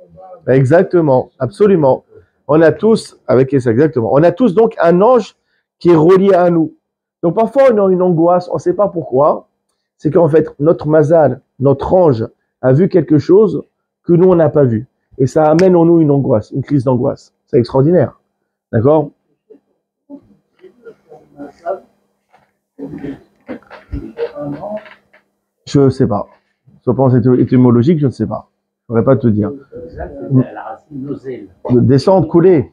Exactement, absolument. On a tous, avec ça, exactement. On a tous donc un ange qui est relié à nous. Donc parfois on a une angoisse, on ne sait pas pourquoi. C'est qu'en fait notre mazal, notre ange a vu quelque chose que nous on n'a pas vu. Et ça amène en nous une angoisse, une crise d'angoisse. C'est extraordinaire. D'accord? Je ne sais pas. Sur le plan étymologique, je ne sais pas. Je ne pourrais pas te dire. La racine nauselle. Descendre, couler.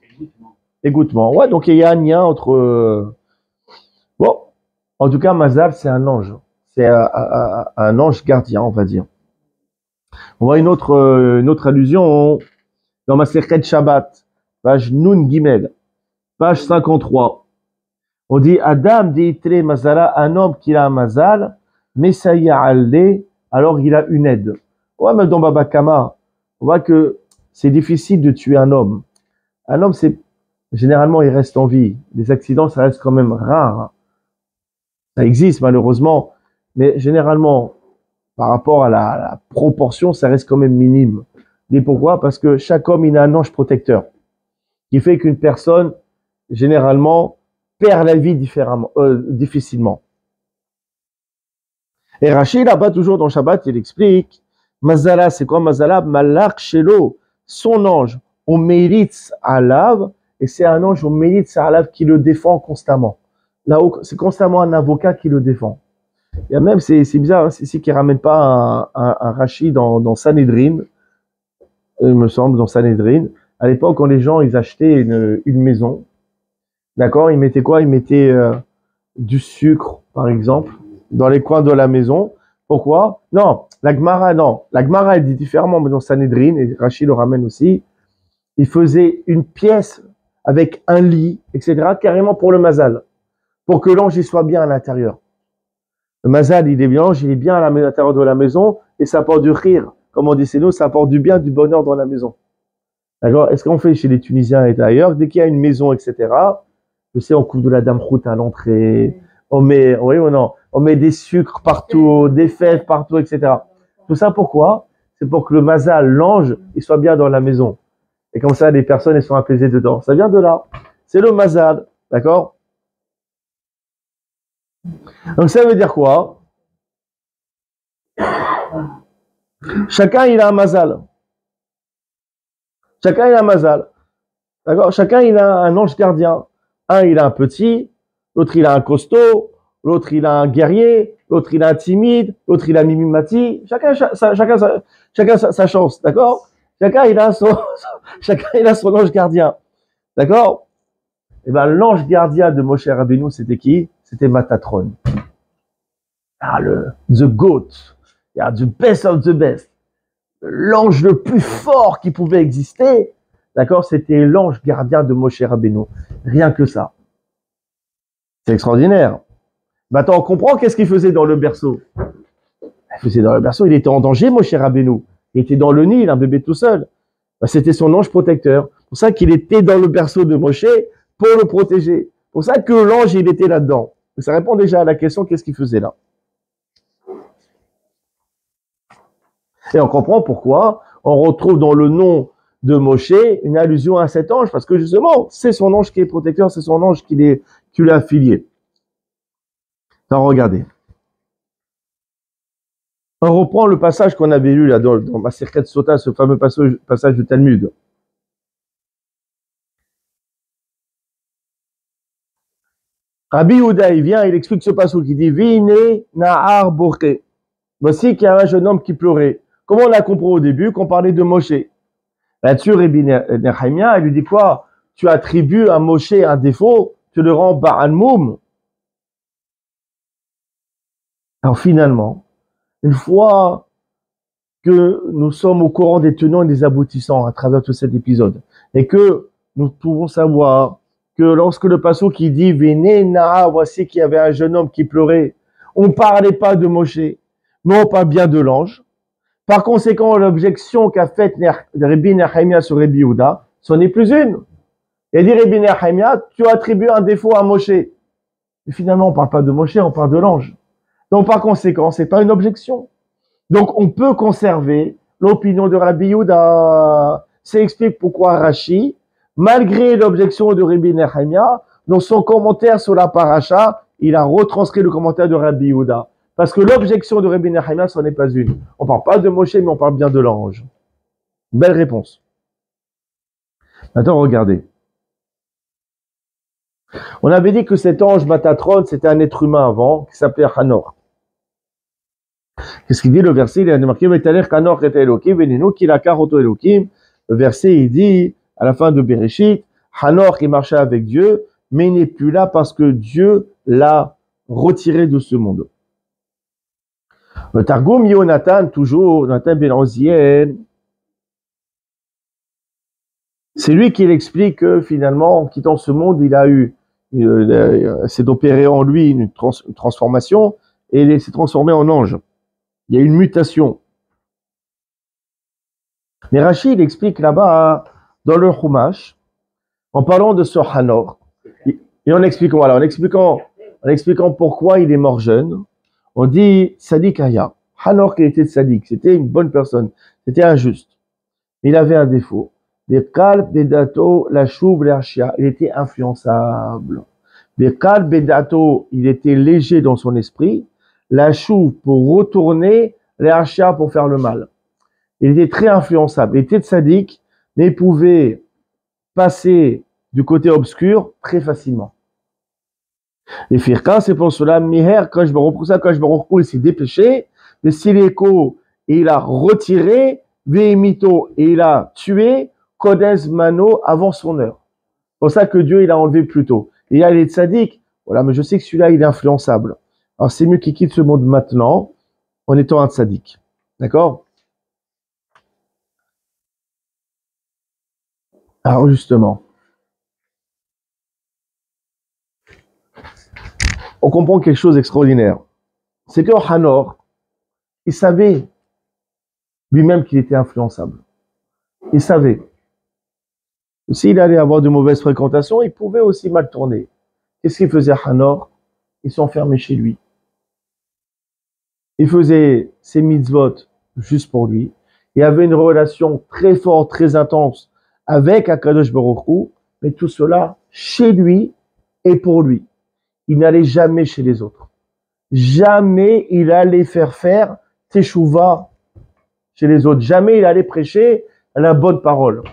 Égouttement. Ouais, donc il y a un lien entre. Bon, en tout cas, Mazal, c'est un ange. C'est un ange gardien, on va dire. On voit une autre allusion dans ma Masechet Shabbat, page Nun Gimel, page 53. On dit Adam deitre Mazala, un homme qui a un Mazal, Messaya Allé, alors il a une aide. Ouais, même dans Baba Kama, on voit que c'est difficile de tuer un homme. Un homme, c'est généralement, il reste en vie. Les accidents, ça reste quand même rare. Ça existe malheureusement, mais généralement, par rapport à la proportion, ça reste quand même minime. Et pourquoi? Parce que chaque homme, il a un ange protecteur, qui fait qu'une personne, généralement, perd la vie difficilement. Et Rachid, là-bas, toujours dans Shabbat, il explique, Mazala, c'est quoi Mazala? Malak Shelo, son ange, on mérite Alav, et c'est un ange, on mérite Alav qui le défend constamment. Là-haut, c'est constamment un avocat qui le défend. Il y a même, c'est bizarre, hein, c'est ici qui ne ramène pas un Rachid dans Sanhedrin, il me semble, dans Sanhedrin. À l'époque, quand les gens, ils achetaient une maison, d'accord, ils mettaient quoi? Ils mettaient du sucre, par exemple, dans les coins de la maison. Pourquoi? Non, la Gemara, elle dit différemment, mais dans Sanhedrin, et Rachid le ramène aussi, il faisait une pièce avec un lit, etc., carrément pour le mazal, pour que l'ange y soit bien à l'intérieur. Le mazal, il est bien à l'intérieur de la maison, et ça apporte du rire. Comme on dit chez nous, ça apporte du bien, du bonheur dans la maison. D'accord? Est-ce qu'on fait chez les Tunisiens et ailleurs, dès qu'il y a une maison, etc., je sais, on coupe de la damroute à l'entrée, on met des sucres partout, des fèves partout, etc. Tout ça pourquoi? C'est pour que le mazal, l'ange, il soit bien dans la maison. Et comme ça, les personnes, elles sont apaisées dedans. Ça vient de là. C'est le mazal. D'accord? Donc ça veut dire quoi? Chacun, il a un mazal. Chacun, il a un mazal. D'accord? Chacun, il a un ange gardien. Un, il a un petit. L'autre, il a un costaud. L'autre, il a un guerrier. L'autre, il a un timide. L'autre, il a mimimati. Chacun sa chance. D'accord? Chacun, il a son ange gardien. D'accord? Eh ben, l'ange gardien de Moshe Rabbeinu, c'était qui? C'était Matatron. Ah, the goat. The best of the best. L'ange le plus fort qui pouvait exister. D'accord? C'était l'ange gardien de Moshe Rabbeinu. Rien que ça. C'est extraordinaire. Maintenant, on comprend qu'est-ce qu'il faisait dans le berceau. Il faisait dans le berceau, il était en danger, Moshe Rabbeinu. Il était dans le Nil, un bébé tout seul. C'était son ange protecteur. C'est pour ça qu'il était dans le berceau de Moshe pour le protéger. C'est pour ça que l'ange, il était là-dedans. Ça répond déjà à la question, qu'est-ce qu'il faisait là? Et on comprend pourquoi on retrouve dans le nom de Moshe une allusion à cet ange, parce que justement, c'est son ange qui est protecteur, c'est son ange qui l'a affilié. Alors regardez. On reprend le passage qu'on avait lu là dans Masechet Sota, ce fameux passage du Talmud. Rabbi Yehuda, il vient, il explique ce passage qui dit Vine Nahar Boré. Voici qu'il y a un jeune homme qui pleurait. Comment on a compris au début qu'on parlait de Moshe? Là-dessus, Rabbi Nehemia, il lui dit quoi? Tu attribues à Moshe un défaut, tu le rends Ba'al Moum. Alors finalement, une fois que nous sommes au courant des tenants et des aboutissants à travers tout cet épisode, et que nous pouvons savoir que lorsque le passage qui dit Vene Naha, voici qu'il y avait un jeune homme qui pleurait, on ne parlait pas de Moshe, mais on parle bien de l'ange. Par conséquent, l'objection qu'a faite Rabbi Nehemia sur Rabbi Yehuda, ce n'est plus une. Il a dit Rabbi Nehemia, tu attribues un défaut à Moshe. Mais finalement, on ne parle pas de Moshe, on parle de l'ange. Donc par conséquent, ce n'est pas une objection. Donc on peut conserver l'opinion de Rabbi Yehuda. Ça explique pourquoi Rashi, malgré l'objection de Rabbi Nehemia, dans son commentaire sur la paracha, il a retranscrit le commentaire de Rabbi Yehuda. Parce que l'objection de Rabbi Nehemia, ce n'est pas une. On ne parle pas de Moshe, mais on parle bien de l'ange. Belle réponse. Maintenant, regardez. On avait dit que cet ange Matatron, c'était un être humain avant, qui s'appelait Hanor. Qu'est-ce qu'il dit le verset? Il a marqué Hanor et Elohim, venez-nous qu'il a karoto Elohim. Le verset, il dit, à la fin de Bereshit, Hanor qui marchait avec Dieu, mais il n'est plus là parce que Dieu l'a retiré de ce monde. Le Targum Yonatan, toujours, Nathan Ben Oziel, c'est lui qui l'explique que finalement, en quittant ce monde, il a eu, s'est opéré en lui une transformation et il s'est transformé en ange. Il y a une mutation. Mais Rashi, il explique là-bas, dans le Chumash, en parlant de ce Hanor, et en expliquant, voilà, en expliquant pourquoi il est mort jeune, on dit Sadik Aya. Hanor qui était Sadik, c'était une bonne personne, c'était injuste. Il avait un défaut. Bekal Bedato la chouv l'Archia, il était influençable. Bekal Bedato, il était léger dans son esprit. La chouv pour retourner, l'Archia pour faire le mal. Il était très influençable. Il était Sadik, mais il pouvait passer du côté obscur très facilement. Les firkas, c'est pour cela, Miher, quand je me recours, il s'est dépêché, mais Sileko, il a retiré, Vehemito, et il a tué, Kodes Mano avant son heure. C'est pour ça que Dieu, il a enlevé plus tôt. Et il y a les tzaddik, voilà, mais je sais que celui-là, il est influençable. Alors c'est mieux qu'il quitte ce monde maintenant, en étant un tzaddik. D'accord? Alors justement, on comprend quelque chose d'extraordinaire. C'est que Hanor, il savait lui-même qu'il était influençable. Il savait. S'il allait avoir de mauvaises fréquentations, il pouvait aussi mal tourner. Qu'est-ce qu'il faisait Hanor? Il s'enfermait chez lui. Il faisait ses mitzvot juste pour lui. Il avait une relation très forte, très intense avec Akadosh Baruch Hu, mais tout cela chez lui et pour lui. Il n'allait jamais chez les autres. Jamais il allait faire teshuva chez les autres. Jamais il allait prêcher la bonne parole.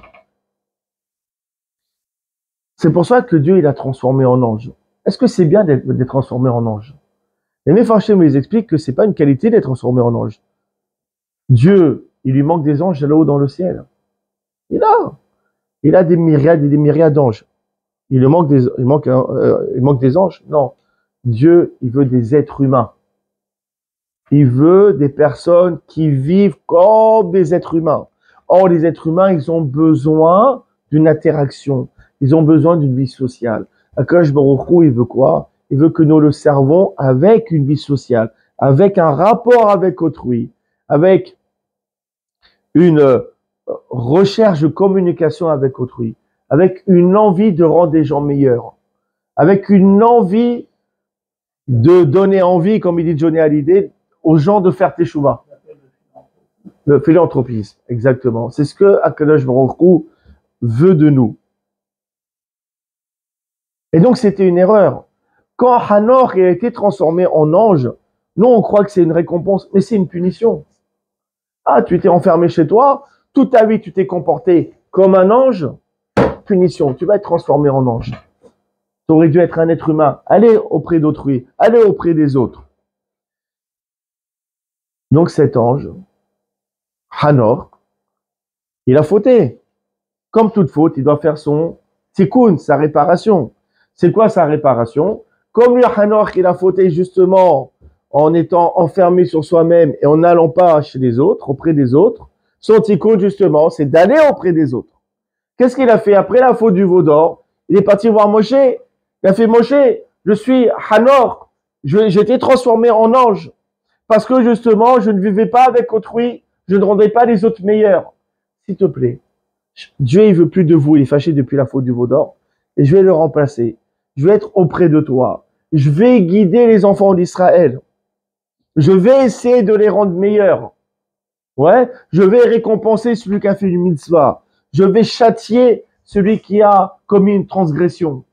C'est pour ça que Dieu il a transformé en ange. Est-ce que c'est bien d'être transformé en ange? Les Mefarshim les expliquent que c'est pas une qualité d'être transformé en ange. Dieu, il lui manque des anges là-haut dans le ciel. Il a des myriades et des myriades d'anges. Il manque des anges? Non. Dieu, il veut des êtres humains. Il veut des personnes qui vivent comme des êtres humains. Or, les êtres humains, ils ont besoin d'une interaction. Ils ont besoin d'une vie sociale. Akadosh Baruch Hu, il veut quoi? Il veut que nous le servons avec une vie sociale, avec un rapport avec autrui, avec une recherche de communication avec autrui, avec une envie de rendre des gens meilleurs, avec une envie de donner envie, comme il dit Johnny Hallyday, aux gens de faire teshuva. Le philanthropisme, exactement. C'est ce que Akadosh Baruch Hu veut de nous. Et donc, c'était une erreur. Quand Hanor a été transformé en ange, nous, on croit que c'est une récompense, mais c'est une punition. Ah, tu t'es enfermé chez toi, toute ta vie, tu t'es comporté comme un ange, punition, tu vas être transformé en ange. Tu aurais dû être un être humain, aller auprès d'autrui, aller auprès des autres. Donc cet ange, Hanor, il a fauté. Comme toute faute, il doit faire son tikkun, sa réparation. C'est quoi sa réparation? Comme lui, Hanor, il a fauté justement en étant enfermé sur soi-même et en n'allant pas chez les autres, auprès des autres, son tikkun justement, c'est d'aller auprès des autres. Qu'est-ce qu'il a fait après la faute du veau d'or? Il est parti voir Moshe. Il a fait Moshe, je suis Hanor, j'étais transformé en ange. Parce que justement, je ne vivais pas avec autrui, je ne rendais pas les autres meilleurs. S'il te plaît, Dieu il veut plus de vous, il est fâché depuis la faute du veau d'or, et je vais le remplacer. Je vais être auprès de toi. Je vais guider les enfants d'Israël. Je vais essayer de les rendre meilleurs. Ouais, je vais récompenser celui qui a fait une mitzvah. Je vais châtier celui qui a commis une transgression.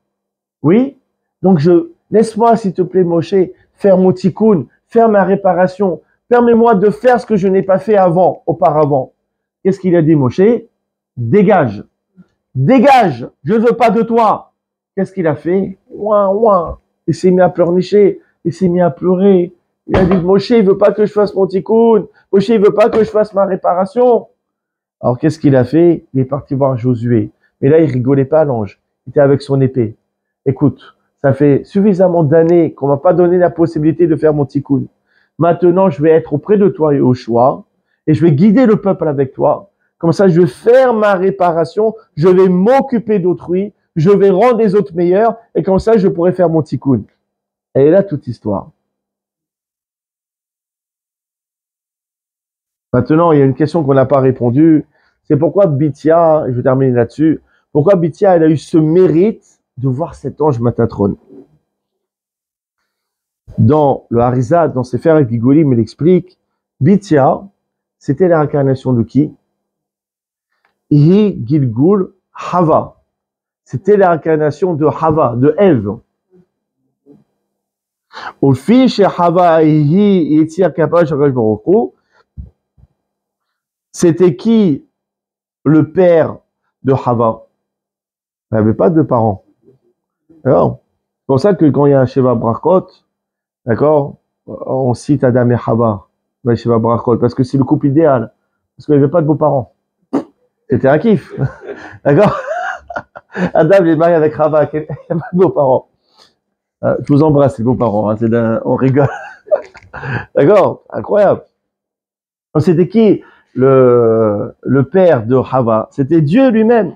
Oui? Donc laisse-moi, s'il te plaît, Moshe, faire mon tikkun, faire ma réparation. Permets-moi de faire ce que je n'ai pas fait auparavant. Qu'est-ce qu'il a dit, Moshe? Dégage. Dégage. Je ne veux pas de toi. Qu'est-ce qu'il a fait? Ouin, ouin. Il s'est mis à pleurnicher. Il s'est mis à pleurer. Il a dit, Moshe, il veut pas que je fasse mon tikkun. Moshe, il veut pas que je fasse ma réparation. Alors, qu'est-ce qu'il a fait? Il est parti voir Josué. Mais là, il rigolait pas, l'ange. Il était avec son épée. Écoute, ça fait suffisamment d'années qu'on m'a pas donné la possibilité de faire mon tikkun. Maintenant, je vais être auprès de toi, Yehoshua, et je vais guider le peuple avec toi. Comme ça, je vais faire ma réparation, je vais m'occuper d'autrui, je vais rendre les autres meilleurs, et comme ça, je pourrai faire mon tikkun. Elle est là, toute histoire. Maintenant, il y a une question qu'on n'a pas répondu. C'est pourquoi Bithia, je vais terminer là-dessus, pourquoi Bithia, elle a eu ce mérite de voir cet ange Matatron. Dans le Harizat, dans Sefer Gigolim, il explique, Bithia, c'était la réincarnation de qui? Hi Gilgul Hava. C'était la réincarnation de Hava, de Ève. Au fil chez Hava Hi Yitzhak Kapal Shakadosh Baruch Hu, c'était qui le père de Hava? Elle n'avait pas de parents. Alors, c'est pour ça que quand il y a un Sheva Brachot, d'accord, on cite Adam et Hava, le Sheva Brachot, parce que c'est le couple idéal, parce qu'il n'y avait pas de beaux-parents. C'était un kiff. D'accord? Adam est marié avec Hava, il n'y a pas de beaux-parents. Je vous embrasse, les beaux-parents, hein, on rigole. D'accord? Incroyable. C'était qui le père de Hava? C'était Dieu lui-même.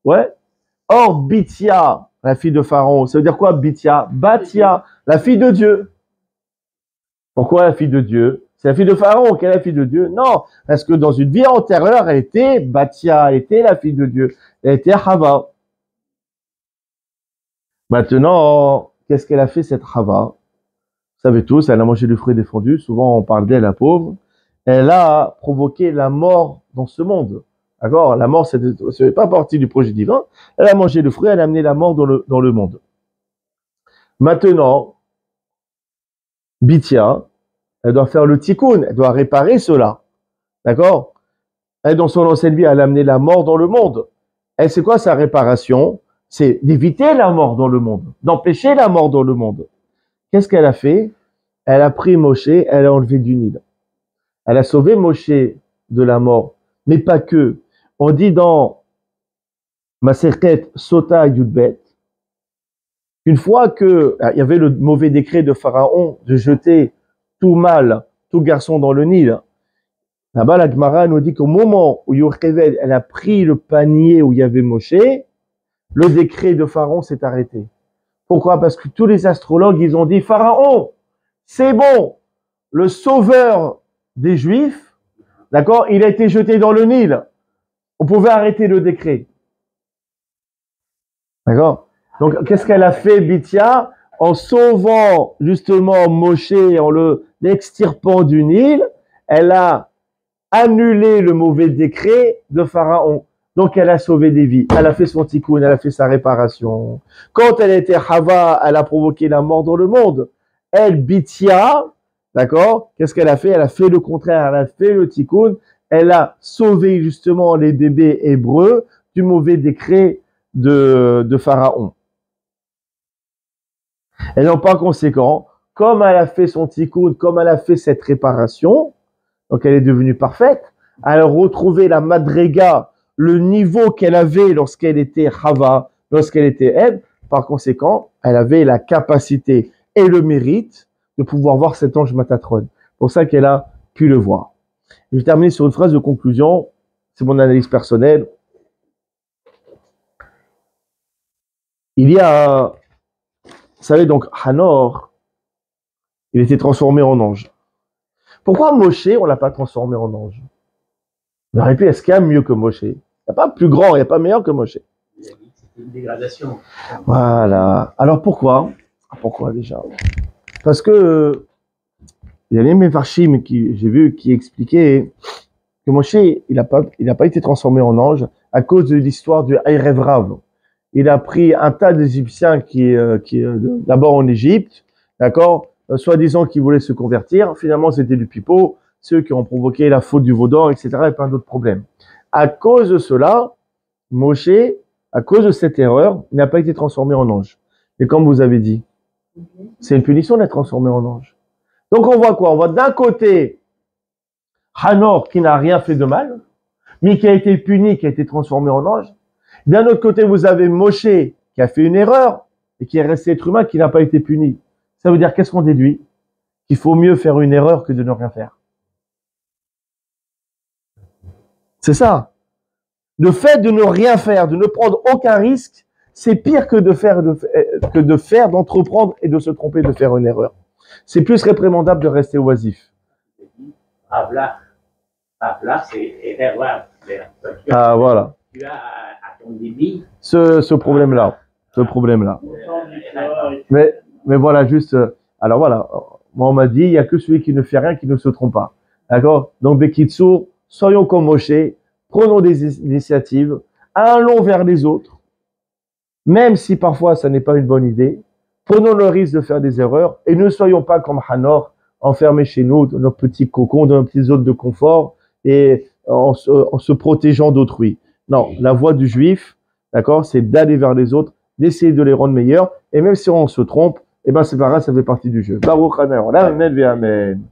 Ouais. Or, Bithia, la fille de Pharaon, ça veut dire quoi, Bithia? Bathia, la fille de Dieu. Pourquoi la fille de Dieu? C'est la fille de Pharaon qui est la fille de Dieu? Non, parce que dans une vie antérieure, elle était Bathia, elle était la fille de Dieu. Elle était Hava. Maintenant, qu'est-ce qu'elle a fait, cette Hava? Vous savez tous, elle a mangé du fruit défendu. Souvent, on parle d'elle, la pauvre. Elle a provoqué la mort dans ce monde. D'accord? La mort, ce n'est pas partie du projet divin. Elle a mangé le fruit, elle a amené la mort dans le monde. Maintenant, Bithia, elle doit faire le tikkun, elle doit réparer cela. D'accord? Elle, dans son ancienne vie, elle a amené la mort dans le monde. Elle, c'est quoi sa réparation? C'est d'éviter la mort dans le monde, d'empêcher la mort dans le monde. Qu'est-ce qu'elle a fait? Elle a pris Moshe, elle a enlevé du Nil. Elle a sauvé Moshe de la mort, mais pas que. On dit dans Maserhet Sota Yudbet, une fois que il y avait le mauvais décret de Pharaon de jeter tout mâle, tout garçon dans le Nil, là-bas la Gemara nous dit qu'au moment où Yocheved, elle a pris le panier où il y avait Moshe, le décret de Pharaon s'est arrêté. Pourquoi? Parce que tous les astrologues, ils ont dit, Pharaon, c'est bon, le sauveur des Juifs, d'accord, il a été jeté dans le Nil. On pouvait arrêter le décret. D'accord? Donc, qu'est-ce qu'elle a fait, Bithia? En sauvant justement Moshe, en l'extirpant du Nil, elle a annulé le mauvais décret de Pharaon. Donc, elle a sauvé des vies. Elle a fait son tikkun, elle a fait sa réparation. Quand elle était Hava, elle a provoqué la mort dans le monde. Elle, Bithia, d'accord? Qu'est-ce qu'elle a fait? Elle a fait le contraire. Elle a fait le tikkun. Elle a sauvé justement les bébés hébreux du mauvais décret de Pharaon. Et donc, par conséquent, comme elle a fait son tikkun, comme elle a fait cette réparation, donc elle est devenue parfaite, elle a retrouvé la madrega, le niveau qu'elle avait lorsqu'elle était Hava, lorsqu'elle était Ève. Par conséquent, elle avait la capacité et le mérite de pouvoir voir cet ange Matatron. C'est pour ça qu'elle a pu le voir. Je vais terminer sur une phrase de conclusion. C'est mon analyse personnelle. Il y a, vous savez donc, Hanor, il était transformé en ange. Pourquoi Moshe, on l'a pas transformé en ange? On aurait pu, est-ce qu'il y a mieux que Moshe? Il n'y a pas plus grand, il n'y a pas meilleur que Moshe. C'était une dégradation. Voilà. Alors pourquoi? Pourquoi déjà? Parce que il y a les Mefarshim j'ai vu qui expliquaient que Moshe, il n'a pas été transformé en ange, à cause de l'histoire du Erev Rav. Il a pris un tas d'Égyptiens qui d'abord en Égypte, d'accord, soi-disant qui voulaient se convertir. Finalement, c'était du pipeau, ceux qui ont provoqué la faute du veau d'or, etc. et plein d'autres problèmes. À cause de cela, Moshe, à cause de cette erreur, il n'a pas été transformé en ange. Et comme vous avez dit, c'est une punition d'être transformé en ange. Donc on voit quoi? On voit d'un côté Hanor qui n'a rien fait de mal, mais qui a été puni, qui a été transformé en ange. D'un autre côté, vous avez Moshe qui a fait une erreur et qui est resté être humain, qui n'a pas été puni. Ça veut dire qu'est-ce qu'on déduit? Qu'il faut mieux faire une erreur que de ne rien faire. C'est ça. Le fait de ne rien faire, de ne prendre aucun risque, c'est pire que d'entreprendre et de se tromper, de faire une erreur. C'est plus réprémandable de rester oisif. Avla, c'est erreur. Ah, voilà. Tu as à ton débit. Ce problème-là. Mais voilà, juste, alors voilà. Moi, on m'a dit, il n'y a que celui qui ne fait rien qui ne se trompe pas. D'accord? Donc, Bekitsour, soyons comme Moshe, prenons des initiatives, allons vers les autres, même si parfois ça n'est pas une bonne idée, prenons le risque de faire des erreurs et ne soyons pas comme Hanor, enfermés chez nous, dans nos petits cocons, dans nos petites zones de confort et en se protégeant d'autrui. Non, la voie du juif, d'accord, c'est d'aller vers les autres, d'essayer de les rendre meilleurs et même si on se trompe, eh ben c'est pas grave, ça fait partie du jeu. Baruch Hanor, amen.